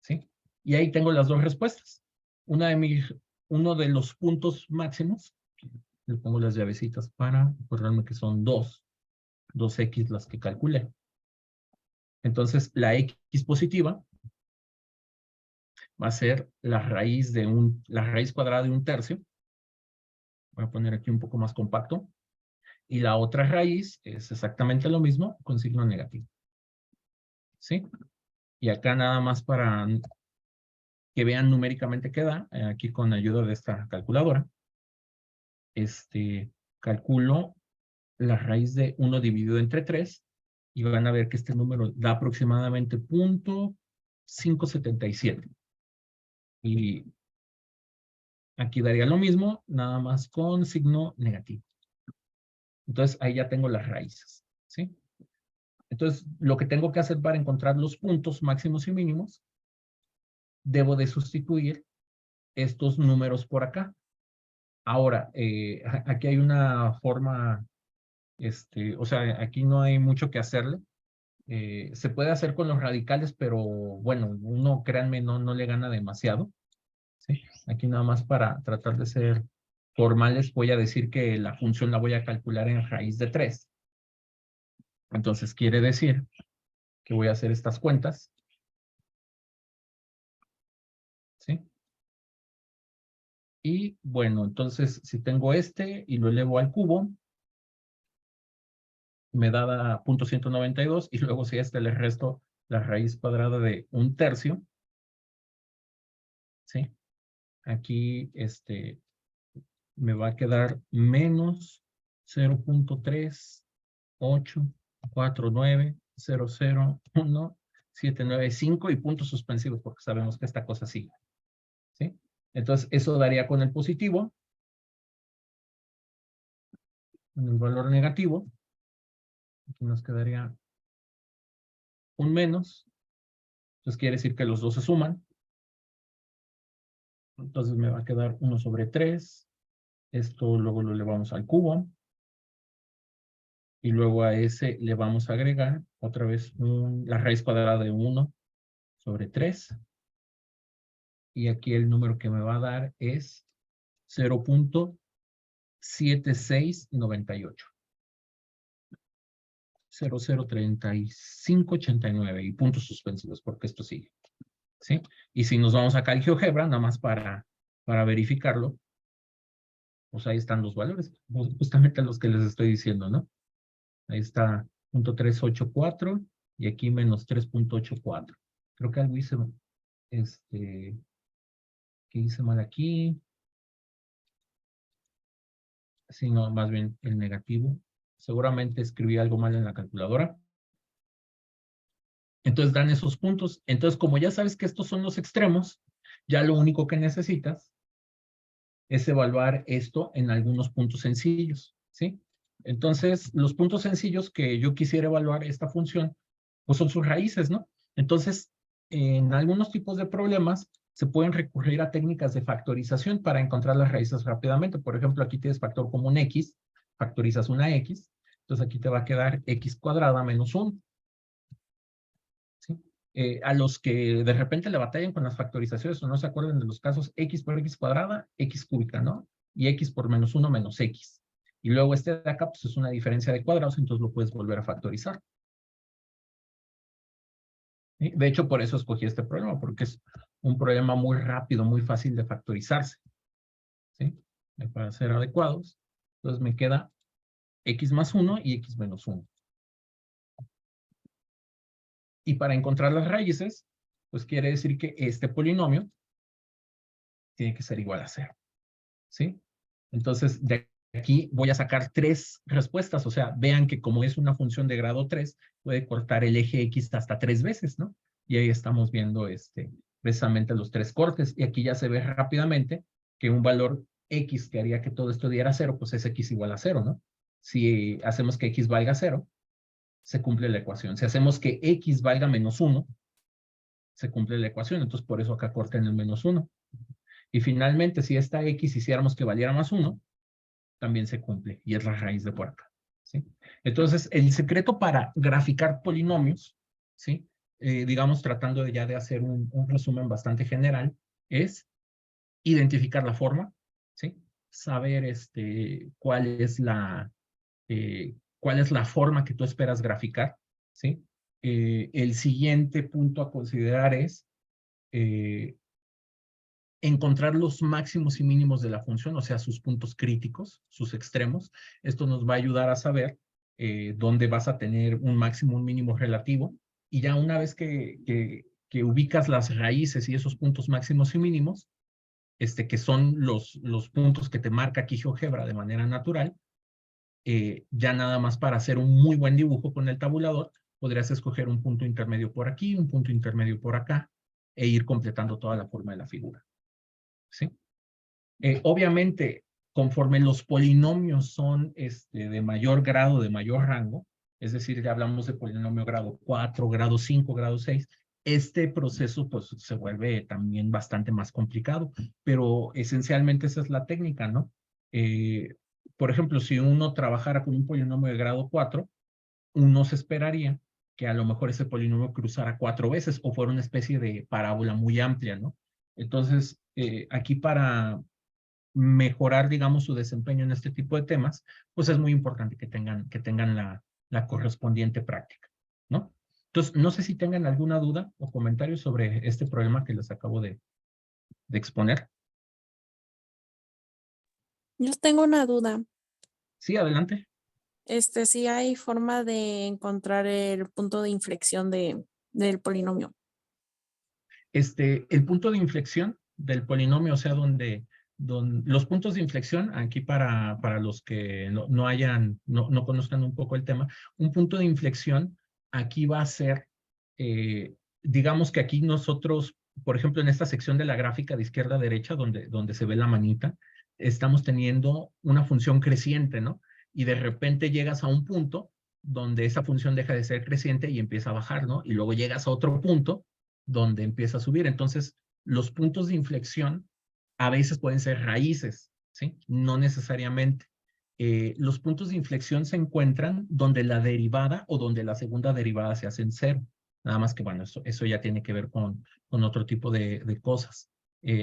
A: ¿Sí? Y ahí tengo las dos respuestas. Uno de los puntos máximos, le pongo las llavecitas para acordarme que son 2x las que calculé. Entonces la x positiva va a ser la raíz cuadrada de 1/3. Voy a poner aquí un poco más compacto. Y la otra raíz es exactamente lo mismo con signo negativo. ¿Sí? Y acá nada más para que vean numéricamente qué da, aquí con ayuda de esta calculadora, calculo la raíz de 1 dividido entre 3 y van a ver que este número da aproximadamente 0.577. Y aquí daría lo mismo, nada más con signo negativo. Entonces, ahí ya tengo las raíces, ¿sí? Entonces, lo que tengo que hacer para encontrar los puntos máximos y mínimos, debo de sustituir estos números por acá. Ahora, aquí hay una forma, o sea, aquí no hay mucho que hacerle. Se puede hacer con los radicales, pero bueno, uno, créanme, no le gana demasiado. ¿Sí? Aquí nada más para tratar de ser formales, voy a decir que la función la voy a calcular en raíz de 3. Entonces quiere decir que voy a hacer estas cuentas. ¿Sí? Y bueno, entonces si tengo y lo elevo al cubo, me da 0.192 y luego si le resto la raíz cuadrada de 1/3. ¿Sí? Aquí me va a quedar menos 0.3849001795 y puntos suspensivos porque sabemos que esta cosa sigue. ¿Sí? Entonces eso daría con el positivo, con el valor negativo. Aquí nos quedaría un menos. Entonces quiere decir que los dos se suman. Entonces me va a quedar 1/3. Esto luego lo elevamos al cubo. Y luego a ese le vamos a agregar otra vez la raíz cuadrada de 1/3. Y aquí el número que me va a dar es 0.7698. 003589 y puntos suspensivos porque esto sigue. ¿Sí? Y si nos vamos acá al GeoGebra, nada más para verificarlo, pues ahí están los valores, justamente los que les estoy diciendo, ¿no? Ahí está 0.384 y aquí menos 3.84. Creo que algo hice, ¿qué hice mal aquí? Sí, no, más bien el negativo. Seguramente escribí algo mal en la calculadora. Entonces dan esos puntos. Entonces, como ya sabes que estos son los extremos, ya lo único que necesitas es evaluar esto en algunos puntos sencillos, ¿sí? Entonces, los puntos sencillos que yo quisiera evaluar esta función, pues son sus raíces, ¿no? Entonces, en algunos tipos de problemas se pueden recurrir a técnicas de factorización para encontrar las raíces rápidamente. Por ejemplo, aquí tienes factor común x, factorizas una x, entonces aquí te va a quedar x² menos 1. ¿Sí? A los que de repente le batallan con las factorizaciones o no se acuerdan de los casos x por x cuadrada, x cúbica, ¿no? Y x por menos 1 menos x. Y luego este de acá, pues es una diferencia de cuadrados, entonces lo puedes volver a factorizar. ¿Sí? De hecho, por eso escogí este problema, porque es un problema muy rápido, muy fácil de factorizarse. ¿Sí? Para ser adecuados. Entonces me queda x más 1 y x menos 1. Y para encontrar las raíces, pues quiere decir que este polinomio tiene que ser igual a 0. ¿Sí? Entonces, de aquí voy a sacar 3 respuestas. O sea, vean que como es una función de grado 3, puede cortar el eje X hasta 3 veces, ¿no? Y ahí estamos viendo precisamente los 3 cortes. Y aquí ya se ve rápidamente que un valor X que haría que todo esto diera 0, pues es X igual a 0, ¿no? Si hacemos que X valga 0, se cumple la ecuación. Si hacemos que X valga menos 1, se cumple la ecuación. Entonces, por eso acá corta en el menos 1. Y finalmente, si esta X hiciéramos que valiera más 1, también se cumple, y es la raíz de por acá, ¿sí? Entonces, el secreto para graficar polinomios, ¿sí? Digamos, tratando de ya de hacer un resumen bastante general, es identificar la forma, ¿sí? Saber cuál es la forma que tú esperas graficar, ¿sí? El siguiente punto a considerar es encontrar los máximos y mínimos de la función, o sea, sus puntos críticos, sus extremos. Esto nos va a ayudar a saber dónde vas a tener un máximo, un mínimo relativo. Y ya una vez que ubicas las raíces y esos puntos máximos y mínimos, que son los puntos que te marca aquí GeoGebra de manera natural, ya nada más para hacer un muy buen dibujo con el tabulador, podrías escoger un punto intermedio por aquí, un punto intermedio por acá, e ir completando toda la forma de la figura. ¿Sí? Obviamente, conforme los polinomios son de mayor grado, de mayor rango, es decir, ya hablamos de polinomio grado 4, grado 5, grado 6, este proceso pues se vuelve también bastante más complicado, pero esencialmente esa es la técnica, ¿no? Por ejemplo, si uno trabajara con un polinomio de grado 4, uno se esperaría que a lo mejor ese polinomio cruzara 4 veces o fuera una especie de parábola muy amplia, ¿no? Entonces, aquí para mejorar, digamos, su desempeño en este tipo de temas, pues es muy importante que tengan la correspondiente práctica, ¿no? Entonces, no sé si tengan alguna duda o comentario sobre este problema que les acabo de exponer.
C: Yo tengo una duda.
A: Sí, adelante.
C: Si hay forma de encontrar el punto de inflexión del polinomio.
A: El punto de inflexión del polinomio, o sea, donde los puntos de inflexión, aquí para los que no conozcan un poco el tema, un punto de inflexión aquí va a ser, digamos que aquí nosotros, por ejemplo, en esta sección de la gráfica de izquierda a derecha, donde se ve la manita, estamos teniendo una función creciente, ¿no? Y de repente llegas a un punto donde esa función deja de ser creciente y empieza a bajar, ¿no? Y luego llegas a otro punto donde empieza a subir. Entonces, los puntos de inflexión a veces pueden ser raíces, ¿sí? No necesariamente. Los puntos de inflexión se encuentran donde la derivada o donde la segunda derivada se hace en 0. Nada más que, bueno, eso ya tiene que ver con otro tipo de cosas.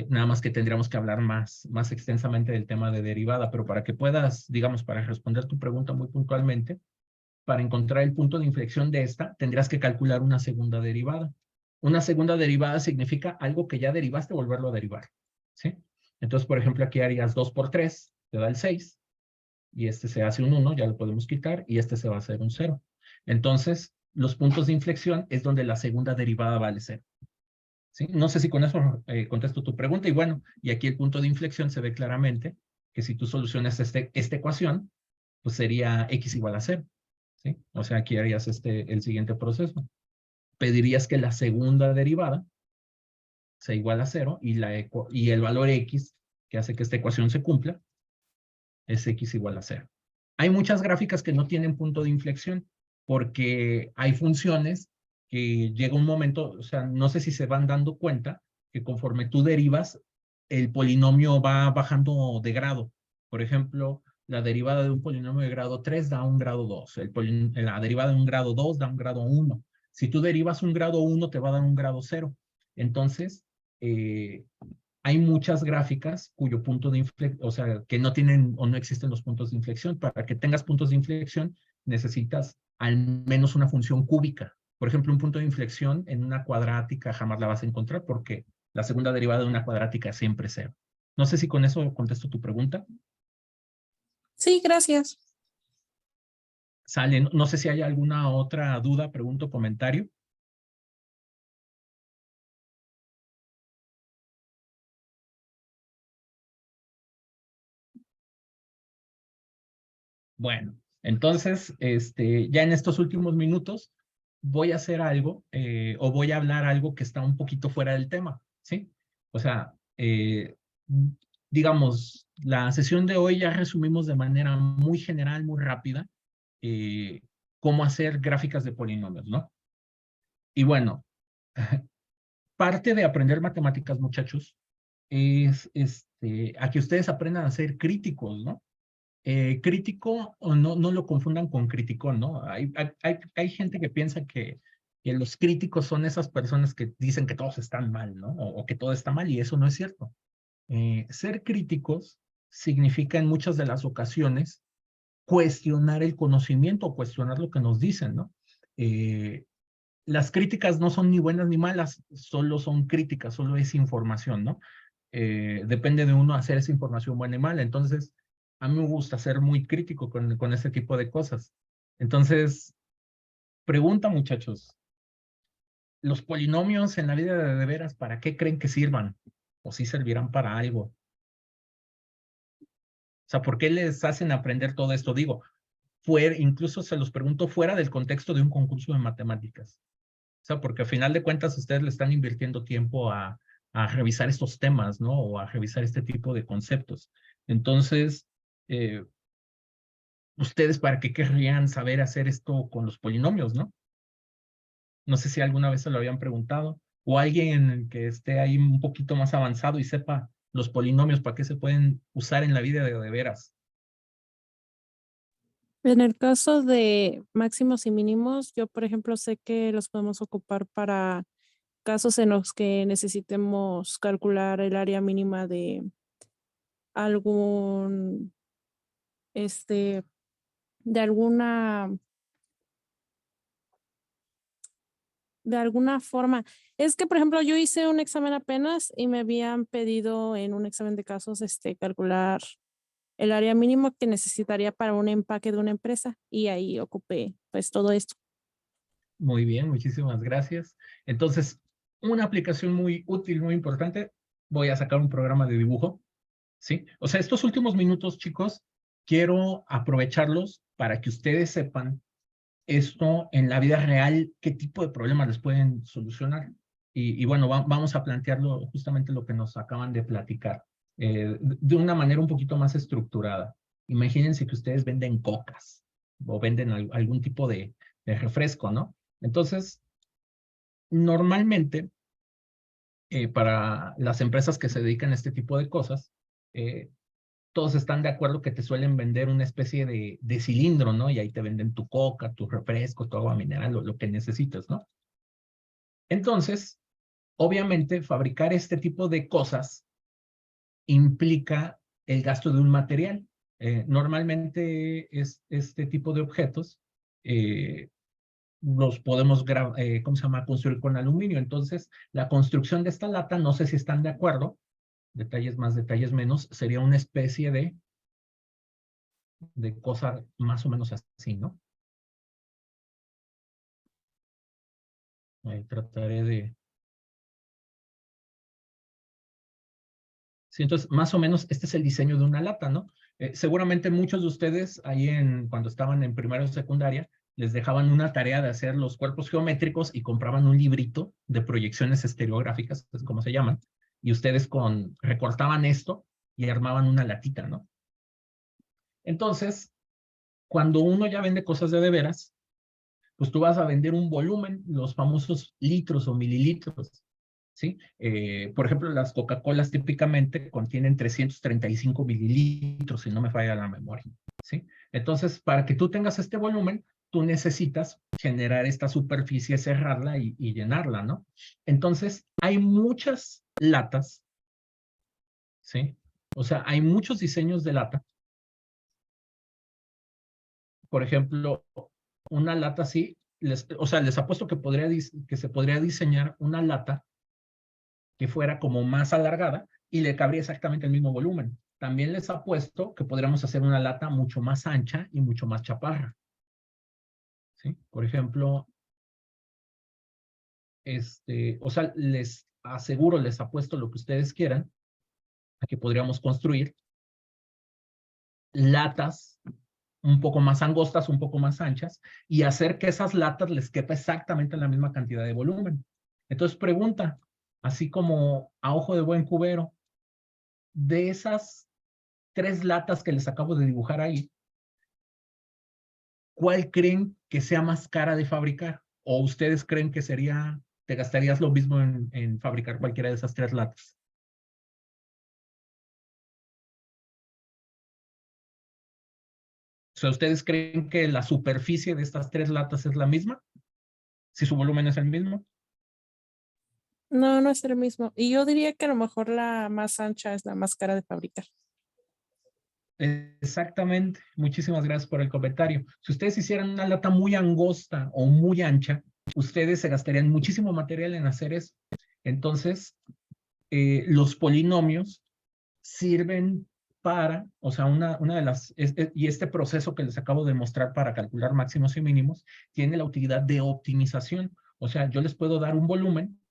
A: Nada más que tendríamos que hablar más extensamente del tema de derivada, pero para que puedas, digamos, para responder tu pregunta muy puntualmente, para encontrar el punto de inflexión de esta, tendrías que calcular una segunda derivada. Una segunda derivada significa algo que ya derivaste, volverlo a derivar, ¿sí? Entonces, por ejemplo, aquí harías 2 por 3, te da el 6, y se hace un 1, ya lo podemos quitar, y se va a hacer un 0. Entonces, los puntos de inflexión es donde la segunda derivada vale 0. ¿Sí? No sé si con eso contesto tu pregunta, y bueno, y aquí el punto de inflexión se ve claramente que si tú solucionas esta ecuación, pues sería x igual a 0. ¿Sí? O sea, aquí harías el siguiente proceso. Pedirías que la segunda derivada sea igual a 0 y el valor x que hace que esta ecuación se cumpla es x igual a 0. Hay muchas gráficas que no tienen punto de inflexión porque hay funciones que llega un momento, o sea, no sé si se van dando cuenta que conforme tú derivas, el polinomio va bajando de grado. Por ejemplo, la derivada de un polinomio de grado 3 da un grado 2. La derivada de un grado 2 da un grado 1. Si tú derivas un grado 1, te va a dar un grado 0. Entonces, hay muchas gráficas cuyo punto de inflexión, o sea, que no tienen o no existen los puntos de inflexión. Para que tengas puntos de inflexión, necesitas al menos una función cúbica. Por ejemplo, un punto de inflexión en una cuadrática jamás la vas a encontrar porque la segunda derivada de una cuadrática siempre es 0. No sé si con eso contesto tu pregunta.
C: Sí, gracias.
A: Sale, no sé si hay alguna otra duda, pregunta o comentario. Bueno, entonces, ya en estos últimos minutos voy a hacer algo o voy a hablar algo que está un poquito fuera del tema, ¿sí? O sea, digamos, la sesión de hoy ya resumimos de manera muy general, muy rápida, cómo hacer gráficas de polinomios, ¿no? Y bueno, parte de aprender matemáticas, muchachos, es a que ustedes aprendan a ser críticos, ¿no? Crítico, o no lo confundan con criticón, ¿no? Hay gente que piensa que los críticos son esas personas que dicen que todos están mal, ¿no? O que todo está mal, y eso no es cierto. Ser críticos significa en muchas de las ocasiones cuestionar el conocimiento o cuestionar lo que nos dicen, ¿no? Las críticas no son ni buenas ni malas, solo son críticas, solo es información, ¿no? Depende de uno hacer esa información buena y mala. Entonces, a mí me gusta ser muy crítico con este tipo de cosas. Entonces, pregunta, muchachos, ¿los polinomios en la vida de veras para qué creen que sirvan? ¿O si servirán para algo? O sea, ¿por qué les hacen aprender todo esto? Digo, incluso se los pregunto fuera del contexto de un concurso de matemáticas. O sea, porque al final de cuentas ustedes le están invirtiendo tiempo a revisar estos temas, ¿no? O a revisar este tipo de conceptos. Entonces, ¿ustedes para qué querrían saber hacer esto con los polinomios, no? No sé si alguna vez se lo habían preguntado, o alguien que esté ahí un poquito más avanzado y sepa los polinomios, para qué se pueden usar en la vida de veras.
C: En el caso de máximos y mínimos, yo, por ejemplo, sé que los podemos ocupar para casos en los que necesitemos calcular el área mínima de algún, de alguna forma. Es que, por ejemplo, yo hice un examen apenas y me habían pedido en un examen de casos, calcular el área mínimo que necesitaría para un empaque de una empresa y ahí ocupé pues todo esto.
A: Muy bien, muchísimas gracias. Entonces, una aplicación muy útil, muy importante, voy a sacar un programa de dibujo, ¿sí? O sea, estos últimos minutos, chicos, quiero aprovecharlos para que ustedes sepan esto en la vida real, qué tipo de problemas les pueden solucionar. Y bueno, vamos a plantearlo justamente lo que nos acaban de platicar, de una manera un poquito más estructurada. Imagínense que ustedes venden cocas o venden algún tipo de refresco, ¿no? Entonces, normalmente, para las empresas que se dedican a este tipo de cosas, todos están de acuerdo que te suelen vender una especie de cilindro, ¿no? Y ahí te venden tu coca, tu refresco, tu agua mineral, lo que necesitas, ¿no? Entonces, obviamente, fabricar este tipo de cosas implica el gasto de un material. Normalmente, este tipo de objetos los podemos, ¿cómo se llama?, construir con aluminio. Entonces, la construcción de esta lata, no sé si están de acuerdo, detalles más, detalles menos, sería una especie de cosa más o menos así, ¿no? Trataré de... Sí, entonces, más o menos, este es el diseño de una lata, ¿no? Seguramente muchos de ustedes, ahí cuando estaban en primaria o secundaria, les dejaban una tarea de hacer los cuerpos geométricos y compraban un librito de proyecciones estereográficas, es como se llaman, y ustedes recortaban esto y armaban una latita, ¿no? Entonces, cuando uno ya vende cosas de veras, pues tú vas a vender un volumen, los famosos litros o mililitros, ¿sí? Por ejemplo, las Coca-Colas típicamente contienen 335 mililitros, si no me falla la memoria, ¿sí? Entonces, para que tú tengas este volumen, tú necesitas generar esta superficie, cerrarla y llenarla, ¿no? Entonces, hay muchas latas, ¿sí? O sea, hay muchos diseños de lata. Por ejemplo, una lata así, o sea, les apuesto que, que se podría diseñar una lata que fuera como más alargada y le cabría exactamente el mismo volumen. También les apuesto que podríamos hacer una lata mucho más ancha y mucho más chaparra. ¿Sí? Por ejemplo, o sea, les aseguro, les apuesto lo que ustedes quieran, a que podríamos construir latas un poco más angostas, un poco más anchas, y hacer que esas latas les quepa exactamente la misma cantidad de volumen. Entonces pregunta, así como a ojo de buen cubero, de esas 3 latas que les acabo de dibujar ahí, ¿cuál creen que sea más cara de fabricar? ¿O ustedes creen que te gastarías lo mismo en fabricar cualquiera de esas 3 latas? O sea, ¿ustedes creen que la superficie de estas 3 latas es la misma? Si su volumen es el mismo.
C: No, no es el mismo. Y yo diría que a lo mejor la más ancha es la más cara de fabricar.
A: Exactamente. Muchísimas gracias por el comentario. Si ustedes hicieran una lata muy angosta o muy ancha, ustedes se gastarían muchísimo material en hacer eso. Entonces, los polinomios sirven para, o sea, una de las, y este proceso que les acabo de mostrar para calcular máximos y mínimos, tiene la utilidad de optimización. O sea, yo les puedo dar un volumen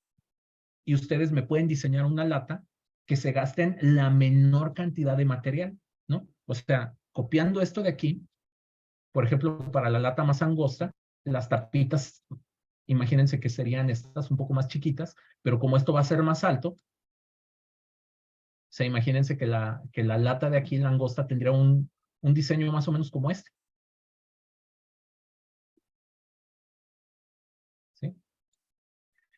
A: y ustedes me pueden diseñar una lata que se gasten la menor cantidad de material, ¿no? O sea, copiando esto de aquí, por ejemplo, para la lata más angosta, las tapitas, imagínense que serían estas un poco más chiquitas, pero como esto va a ser más alto, o sea, imagínense que la lata de aquí, la angosta, tendría un diseño más o menos como este. ¿Sí?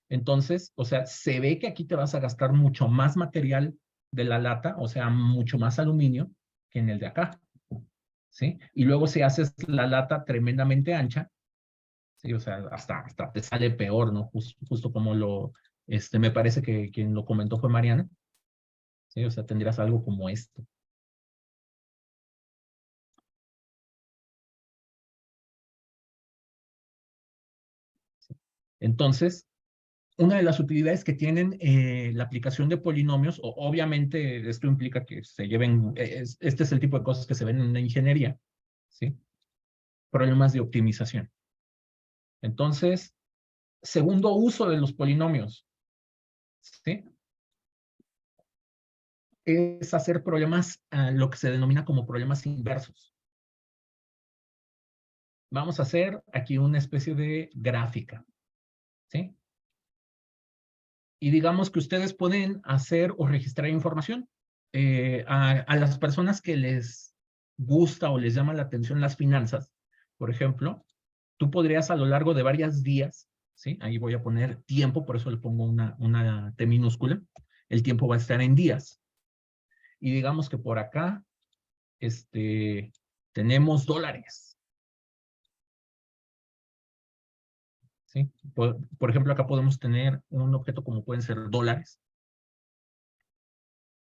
A: Entonces, o sea, se ve que aquí te vas a gastar mucho más material de la lata, o sea, mucho más aluminio que en el de acá. ¿Sí? Y luego si haces la lata tremendamente ancha, ¿sí? O sea, hasta te sale peor, ¿no? Justo como me parece que quien lo comentó fue Mariana. ¿Sí? O sea, tendrías algo como esto. ¿Sí? Entonces, una de las utilidades que tienen la aplicación de polinomios, obviamente esto implica que se lleven, este es el tipo de cosas que se ven en la ingeniería, ¿sí? Problemas de optimización. Entonces, segundo uso de los polinomios, ¿sí? Es hacer problemas, lo que se denomina como problemas inversos. Vamos a hacer aquí una especie de gráfica, ¿sí? Y digamos que ustedes pueden hacer o registrar información. A las personas que les gusta o les llama la atención las finanzas, por ejemplo, tú podrías a lo largo de varios días, ¿sí? Ahí voy a poner tiempo, por eso le pongo una T minúscula. El tiempo va a estar en días. Y digamos que por acá, tenemos dólares. ¿Sí? Por ejemplo, acá podemos tener un objeto como pueden ser dólares.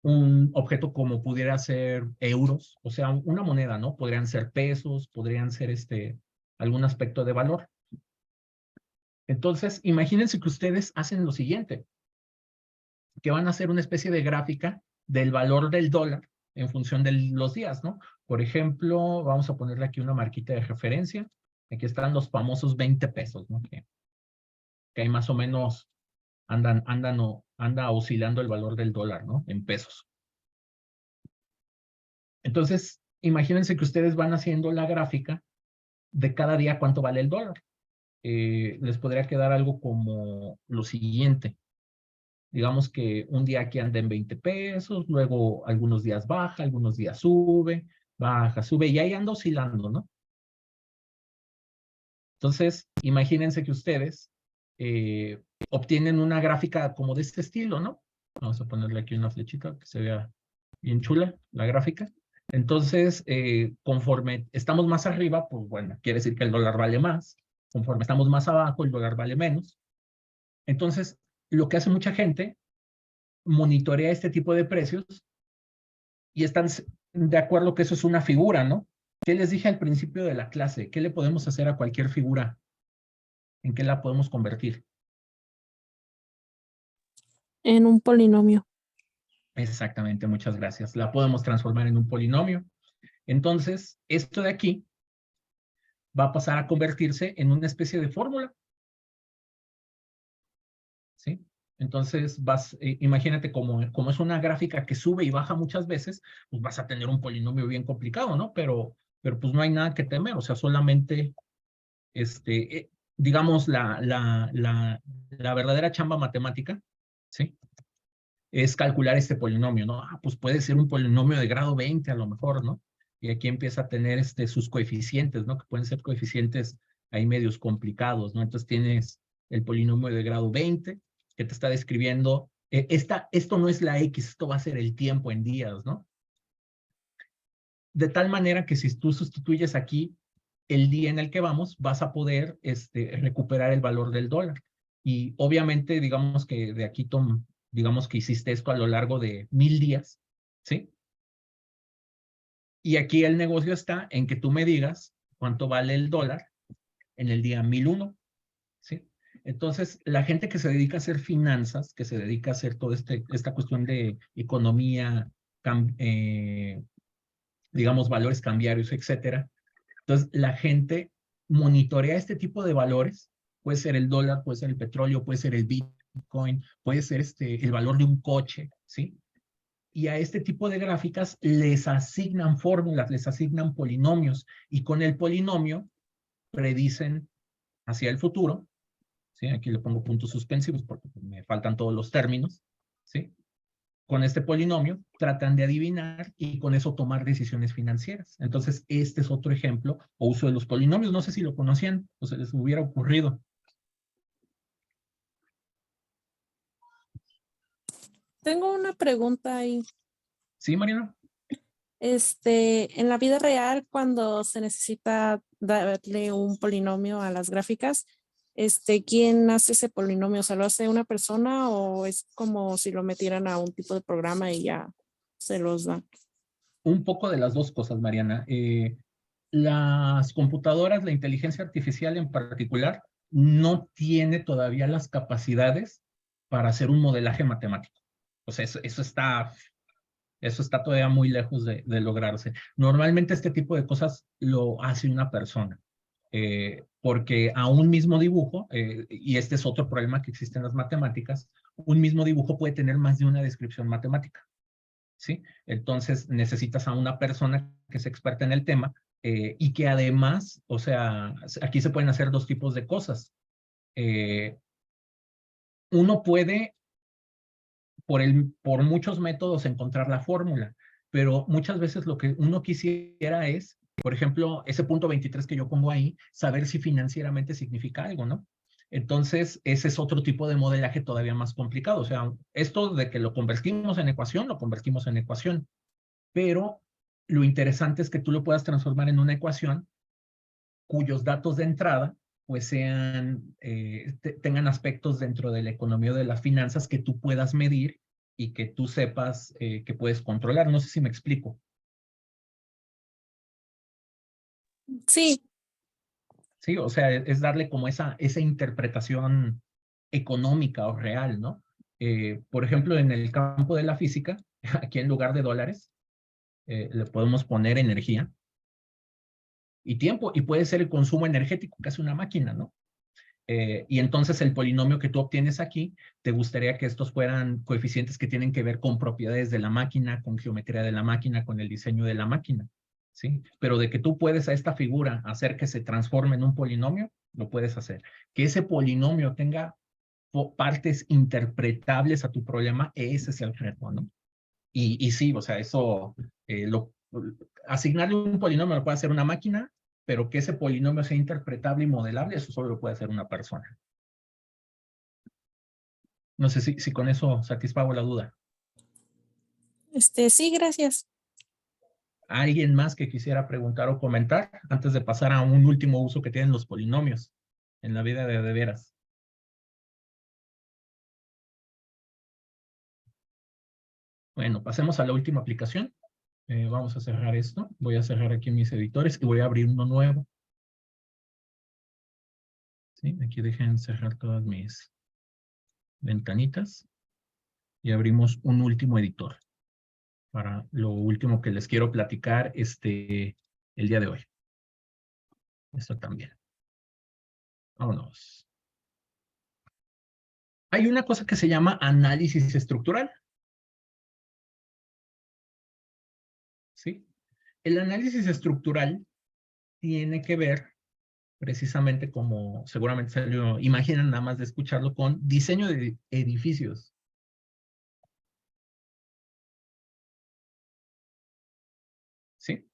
A: Un objeto como pudiera ser euros, o sea, una moneda, ¿no? Podrían ser pesos, podrían ser algún aspecto de valor. Entonces, imagínense que ustedes hacen lo siguiente, que van a hacer una especie de gráfica del valor del dólar en función de los días, ¿no? Por ejemplo, vamos a ponerle aquí una marquita de referencia. Aquí están los famosos 20 pesos, ¿no? Que ahí más o menos anda oscilando el valor del dólar, ¿no? En pesos. Entonces, imagínense que ustedes van haciendo la gráfica de cada día cuánto vale el dólar. Les podría quedar algo como lo siguiente. Digamos que un día aquí anda en 20 pesos, luego algunos días baja, algunos días sube, baja, sube, y ahí anda oscilando, ¿no? Entonces, imagínense que ustedes obtienen una gráfica como de este estilo, ¿no? Vamos a ponerle aquí una flechita que se vea bien chula, la gráfica. Entonces, conforme estamos más arriba, pues bueno, quiere decir que el dólar vale más. Conforme estamos más abajo, el dólar vale menos. Entonces, lo que hace mucha gente, monitorea este tipo de precios y están de acuerdo que eso es una figura, ¿no? ¿Qué les dije al principio de la clase? ¿Qué le podemos hacer a cualquier figura? ¿En qué la podemos convertir?
C: En un polinomio.
A: Exactamente, muchas gracias. La podemos transformar en un polinomio. Entonces, esto de aquí va a pasar a convertirse en una especie de fórmula. ¿Sí? Entonces, imagínate como es una gráfica que sube y baja muchas veces, pues vas a tener un polinomio bien complicado, ¿no? Pero pues no hay nada que temer, o sea, solamente, digamos, la verdadera chamba matemática, ¿sí? Es calcular este polinomio, ¿no? Pues puede ser un polinomio de grado 20 a lo mejor, ¿no? Y aquí empieza a tener sus coeficientes, ¿no? Que pueden ser coeficientes ahí medios complicados, ¿no? Entonces tienes el polinomio de grado 20 que te está describiendo, esto no es la X, esto va a ser el tiempo en días, ¿no? De tal manera que si tú sustituyes aquí el día en el que vamos, vas a poder recuperar el valor del dólar. Y obviamente, digamos que de aquí, digamos que hiciste esto a lo largo de 1000 días, ¿sí? Y aquí el negocio está en que tú me digas cuánto vale el dólar en el día 1001, ¿sí? Entonces, la gente que se dedica a hacer finanzas, que se dedica a hacer toda esta cuestión de economía, digamos, valores cambiarios, etcétera. Entonces, la gente monitorea este tipo de valores. Puede ser el dólar, puede ser el petróleo, puede ser el Bitcoin, puede ser el valor de un coche, ¿sí? Y a este tipo de gráficas les asignan fórmulas, les asignan polinomios, y con el polinomio predicen hacia el futuro, ¿sí? Aquí le pongo puntos suspensivos porque me faltan todos los términos, ¿sí? Con este polinomio tratan de adivinar y con eso tomar decisiones financieras. Entonces, este es otro ejemplo o uso de los polinomios. No sé si lo conocían o se les hubiera ocurrido.
C: Tengo una pregunta ahí.
A: ¿Sí, Mariana?
C: En la vida real, cuando se necesita darle un polinomio a las gráficas, ¿quién hace ese polinomio? O sea, ¿lo hace una persona o es como si lo metieran a un tipo de programa y ya se los da?
A: Un poco de las dos cosas, Mariana. Las computadoras, la inteligencia artificial en particular, no tiene todavía las capacidades para hacer un modelaje matemático. O sea, eso está todavía muy lejos de lograrse. Normalmente este tipo de cosas lo hace una persona, porque a un mismo dibujo, y este es otro problema que existe en las matemáticas, un mismo dibujo puede tener más de una descripción matemática, ¿sí? Entonces necesitas a una persona que es experta en el tema y que además, o sea, aquí se pueden hacer dos tipos de cosas. Uno puede por muchos métodos encontrar la fórmula, pero muchas veces lo que uno quisiera es, por ejemplo, ese punto 23 que yo pongo ahí, saber si financieramente significa algo, ¿no? Entonces, ese es otro tipo de modelaje todavía más complicado. O sea, esto de que lo convertimos en ecuación, lo convertimos en ecuación, pero lo interesante es que tú lo puedas transformar en una ecuación cuyos datos de entrada pues tengan aspectos dentro de la economía o de las finanzas que tú puedas medir y que tú sepas que puedes controlar. No sé si me explico.
C: Sí,
A: Sí, o sea, es darle como esa interpretación económica o real, ¿no? Por ejemplo, en el campo de la física, aquí en lugar de dólares, le podemos poner energía y tiempo, y puede ser el consumo energético que hace una máquina, ¿no? Y entonces el polinomio que tú obtienes aquí, te gustaría que estos fueran coeficientes que tienen que ver con propiedades de la máquina, con geometría de la máquina, con el diseño de la máquina, ¿sí? Pero de que tú puedes a esta figura hacer que se transforme en un polinomio, lo puedes hacer. Que ese polinomio tenga partes interpretables a tu problema, ese es el reto, ¿no? Y sí, o sea, eso, asignarle un polinomio lo puede hacer una máquina, pero que ese polinomio sea interpretable y modelable, eso solo lo puede hacer una persona. No sé si con eso satisfago la duda.
C: sí, gracias.
A: ¿Alguien más que quisiera preguntar o comentar antes de pasar a un último uso que tienen los polinomios en la vida de veras? Bueno, pasemos a la última aplicación. Vamos a cerrar esto. Voy a cerrar aquí mis editores y voy a abrir uno nuevo. ¿Sí? Aquí dejen cerrar todas mis ventanitas. Y abrimos un último editor para lo último que les quiero platicar el día de hoy. Esto también. Vámonos. Hay una cosa que se llama análisis estructural. ¿Sí? El análisis estructural tiene que ver, precisamente como seguramente se lo imaginan nada más de escucharlo, con diseño de edificios. ¿Sí?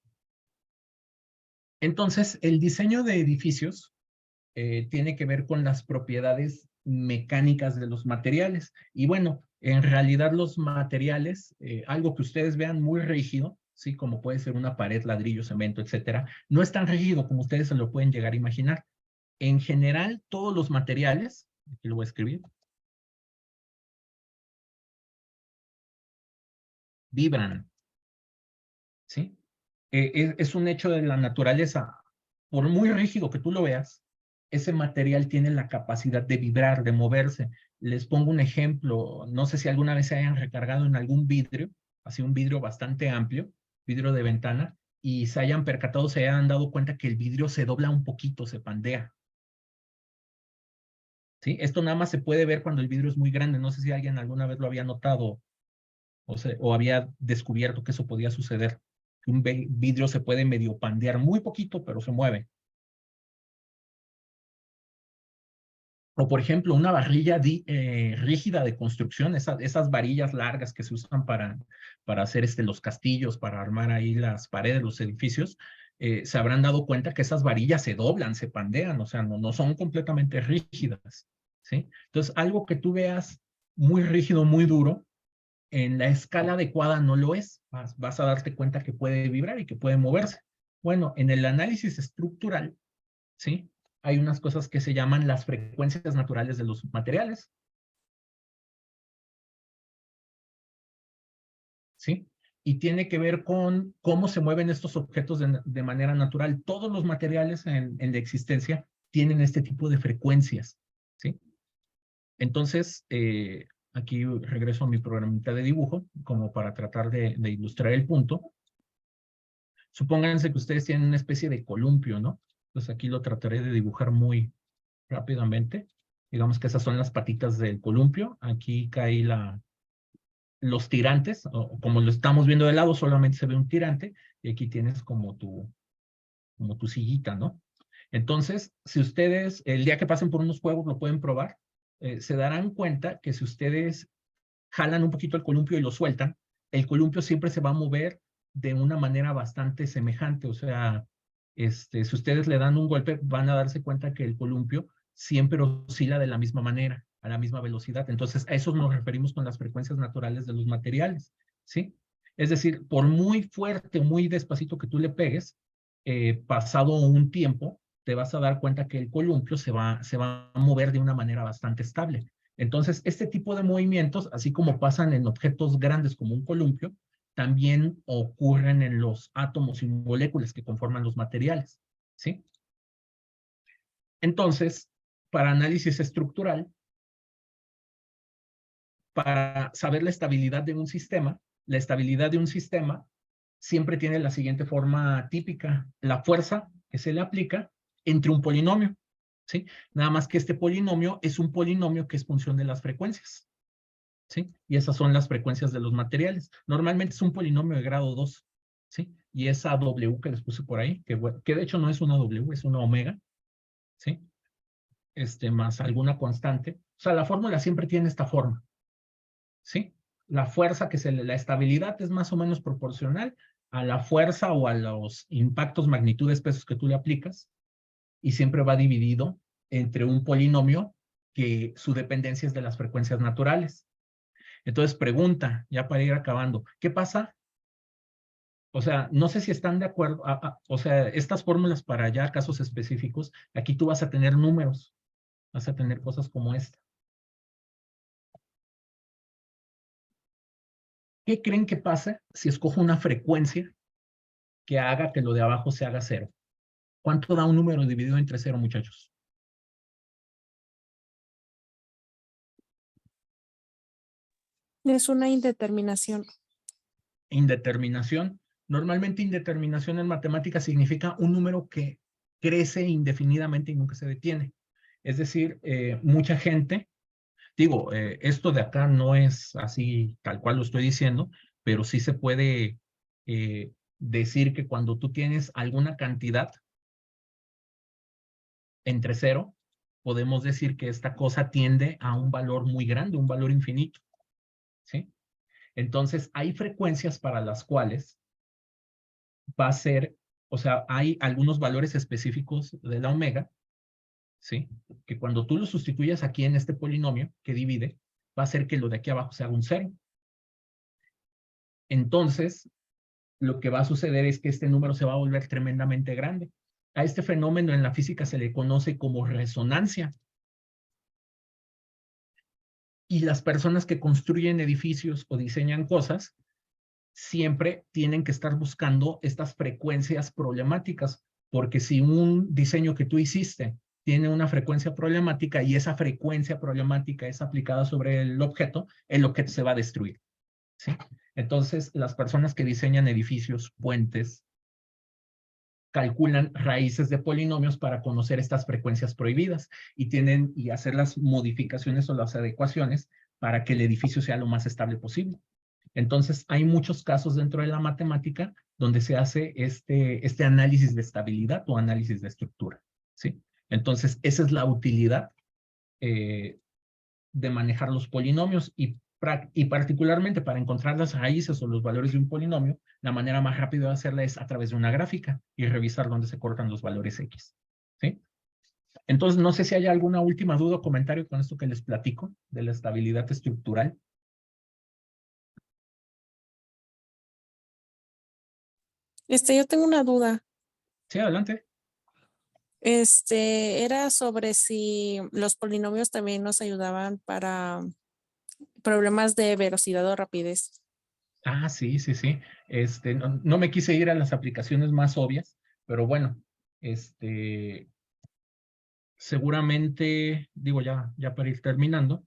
A: Entonces, el diseño de edificios tiene que ver con las propiedades mecánicas de los materiales. Y bueno, en realidad los materiales, algo que ustedes vean muy rígido, ¿sí? Como puede ser una pared, ladrillo, cemento, etcétera, no es tan rígido como ustedes se lo pueden llegar a imaginar. En general, todos los materiales, aquí lo voy a escribir, vibran, ¿sí? Es un hecho de la naturaleza. Por muy rígido que tú lo veas, ese material tiene la capacidad de vibrar, de moverse. Les pongo un ejemplo. No sé si alguna vez se hayan recargado en algún vidrio, así un vidrio bastante amplio, vidrio de ventana, y se hayan percatado, se hayan dado cuenta que el vidrio se dobla un poquito, se pandea. ¿Sí? Esto nada más se puede ver cuando el vidrio es muy grande. No sé si alguien alguna vez lo había notado o había descubierto que eso podía suceder. Un vidrio se puede medio pandear muy poquito, pero se mueve. O, por ejemplo, una varilla rígida de construcción, esas varillas largas que se usan para hacer los castillos, para armar ahí las paredes, los edificios, se habrán dado cuenta que esas varillas se doblan, se pandean, o sea, no son completamente rígidas, ¿sí? Entonces, algo que tú veas muy rígido, muy duro, en la escala adecuada no lo es. Vas a darte cuenta que puede vibrar y que puede moverse. Bueno, en el análisis estructural, ¿sí? Hay unas cosas que se llaman las frecuencias naturales de los materiales. ¿Sí? Y tiene que ver con cómo se mueven estos objetos de manera natural. Todos los materiales en la existencia tienen este tipo de frecuencias, ¿sí? Entonces, aquí regreso a mi programita de dibujo, como para tratar de ilustrar el punto. Supónganse que ustedes tienen una especie de columpio, ¿no? Entonces aquí lo trataré de dibujar muy rápidamente. Digamos que esas son las patitas del columpio. Aquí cae los tirantes, o como lo estamos viendo de lado, solamente se ve un tirante, y aquí tienes como tu sillita, ¿no? Entonces, si ustedes, el día que pasen por unos juegos, lo pueden probar, se darán cuenta que si ustedes jalan un poquito el columpio y lo sueltan, el columpio siempre se va a mover de una manera bastante semejante. O sea, si ustedes le dan un golpe, van a darse cuenta que el columpio siempre oscila de la misma manera, a la misma velocidad. Entonces, a eso nos referimos con las frecuencias naturales de los materiales, ¿sí? Es decir, por muy fuerte, muy despacito que tú le pegues, pasado un tiempo, te vas a dar cuenta que el columpio se va a mover de una manera bastante estable. Entonces, este tipo de movimientos, así como pasan en objetos grandes como un columpio, también ocurren en los átomos y moléculas que conforman los materiales, ¿sí? Entonces, para análisis estructural, para saber la estabilidad de un sistema, la estabilidad de un sistema siempre tiene la siguiente forma típica: la fuerza que se le aplica entre un polinomio, ¿sí? Nada más que este polinomio es un polinomio que es función de las frecuencias, ¿sí? Y esas son las frecuencias de los materiales. Normalmente es un polinomio de grado 2, ¿sí? Y esa W que les puse por ahí, que de hecho no es una W, es una omega, ¿sí? Más alguna constante. O sea, la fórmula siempre tiene esta forma, ¿sí? La fuerza la estabilidad es más o menos proporcional a la fuerza o a los impactos, magnitudes, pesos que tú le aplicas, y siempre va dividido entre un polinomio que su dependencia es de las frecuencias naturales. Entonces pregunta, ya para ir acabando, ¿qué pasa O sea, no sé si están de acuerdo, o sea, estas fórmulas para ya casos específicos, aquí tú vas a tener números, vas a tener cosas como esta. ¿Qué creen que pasa si escojo una frecuencia que haga que lo de abajo se haga 0? ¿Cuánto da un número dividido entre 0, muchachos?
C: Es una indeterminación.
A: Indeterminación. Normalmente indeterminación en matemáticas significa un número que crece indefinidamente y nunca se detiene. Es decir, mucha gente, digo, esto de acá no es así tal cual lo estoy diciendo, pero sí se puede decir que cuando tú tienes alguna cantidad entre 0, podemos decir que esta cosa tiende a un valor muy grande, un valor infinito, ¿sí? Entonces, hay frecuencias para las cuales va a ser, o sea, hay algunos valores específicos de la omega, ¿sí? Que cuando tú lo sustituyas aquí en este polinomio que divide, va a hacer que lo de aquí abajo se haga un 0. Entonces, lo que va a suceder es que este número se va a volver tremendamente grande. A este fenómeno en la física se le conoce como resonancia. Y las personas que construyen edificios o diseñan cosas siempre tienen que estar buscando estas frecuencias problemáticas, porque si un diseño que tú hiciste tiene una frecuencia problemática y esa frecuencia problemática es aplicada sobre el objeto se va a destruir, ¿sí? Entonces, las personas que diseñan edificios, puentes, calculan raíces de polinomios para conocer estas frecuencias prohibidas y hacer las modificaciones o las adecuaciones para que el edificio sea lo más estable posible. Entonces, hay muchos casos dentro de la matemática donde se hace este análisis de estabilidad o análisis de estructura, ¿sí? Entonces, esa es la utilidad de manejar los polinomios y particularmente para encontrar las raíces o los valores de un polinomio, la manera más rápida de hacerla es a través de una gráfica y revisar dónde se cortan los valores X, ¿sí? Entonces, no sé si hay alguna última duda o comentario con esto que les platico de la estabilidad estructural.
C: Yo tengo una duda.
A: Sí, adelante.
C: Era sobre si los polinomios también nos ayudaban para problemas de velocidad o rapidez.
A: Ah, sí, sí, sí. No me quise ir a las aplicaciones más obvias, pero bueno, seguramente, digo ya para ir terminando,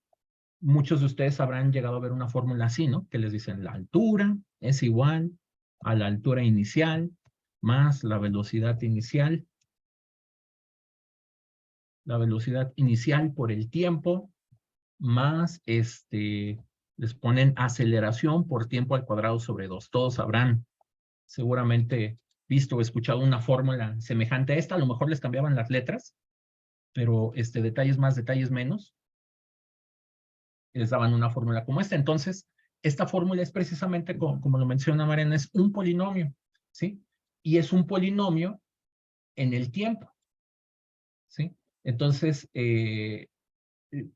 A: muchos de ustedes habrán llegado a ver una fórmula así, ¿no? Que les dicen la altura es igual a la altura inicial más la velocidad inicial por el tiempo, más les ponen aceleración por tiempo al cuadrado sobre 2. Todos habrán seguramente visto o escuchado una fórmula semejante a esta. A lo mejor les cambiaban las letras, pero detalles más, detalles menos, les daban una fórmula como esta. Entonces, esta fórmula es precisamente, como lo menciona Mariana, es un polinomio, ¿sí? Y es un polinomio en el tiempo, ¿sí? Entonces,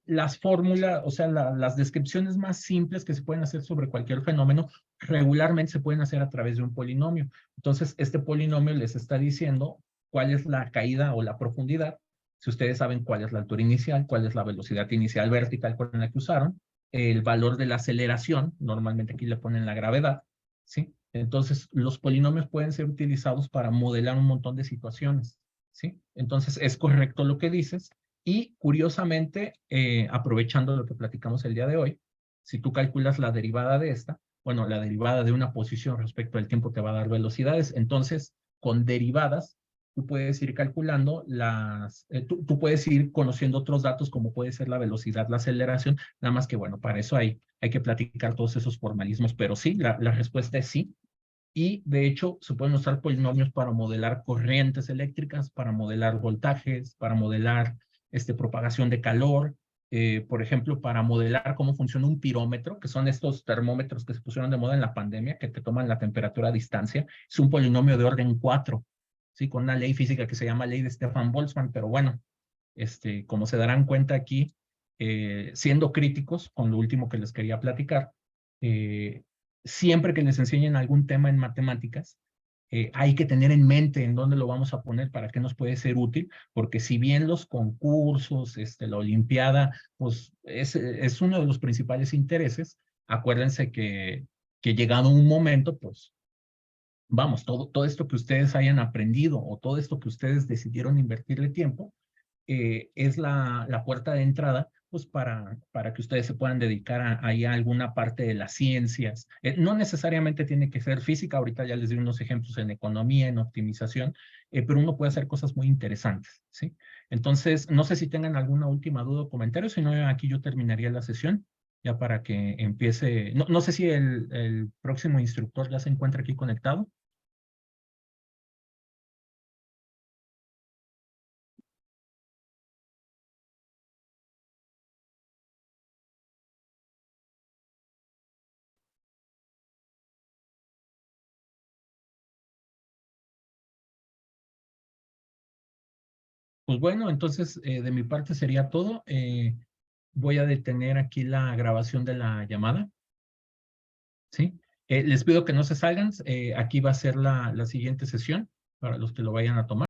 A: las fórmulas, o sea, las descripciones más simples que se pueden hacer sobre cualquier fenómeno, regularmente se pueden hacer a través de un polinomio. Entonces, este polinomio les está diciendo cuál es la caída o la profundidad, si ustedes saben cuál es la altura inicial, cuál es la velocidad inicial vertical con la que usaron, el valor de la aceleración, normalmente aquí le ponen la gravedad, ¿sí? Entonces, los polinomios pueden ser utilizados para modelar un montón de situaciones, ¿sí? Entonces, es correcto lo que dices. Y curiosamente, aprovechando lo que platicamos el día de hoy, si tú calculas la derivada de esta, bueno, la derivada de una posición respecto al tiempo te va a dar velocidades. Entonces, con derivadas, tú puedes ir calculando tú puedes ir conociendo otros datos como puede ser la velocidad, la aceleración, nada más que bueno, para eso hay que platicar todos esos formalismos, pero sí, la respuesta es sí. Y de hecho, se pueden usar polinomios para modelar corrientes eléctricas, para modelar voltajes, para modelar propagación de calor, por ejemplo, para modelar cómo funciona un pirómetro, que son estos termómetros que se pusieron de moda en la pandemia, que te toman la temperatura a distancia. Es un polinomio de orden 4, ¿sí? Con una ley física que se llama ley de Stefan Boltzmann, pero bueno, como se darán cuenta aquí, siendo críticos con lo último que les quería platicar, siempre que les enseñen algún tema en matemáticas, hay que tener en mente en dónde lo vamos a poner, para qué nos puede ser útil, porque si bien los concursos, la olimpiada, pues es uno de los principales intereses, acuérdense que llegado un momento, pues vamos, todo esto que ustedes hayan aprendido o todo esto que ustedes decidieron invertirle tiempo, es la puerta de entrada, pues para que ustedes se puedan dedicar ahí a alguna parte de las ciencias. No necesariamente tiene que ser física, ahorita ya les di unos ejemplos en economía, en optimización, pero uno puede hacer cosas muy interesantes, ¿sí? Entonces, no sé si tengan alguna última duda o comentario, si no, aquí yo terminaría la sesión, ya para que empiece. No sé si el próximo instructor ya se encuentra aquí conectado. Pues bueno, entonces de mi parte sería todo. Voy a detener aquí la grabación de la llamada, ¿sí? Les pido que no se salgan. Aquí va a ser la siguiente sesión para los que lo vayan a tomar.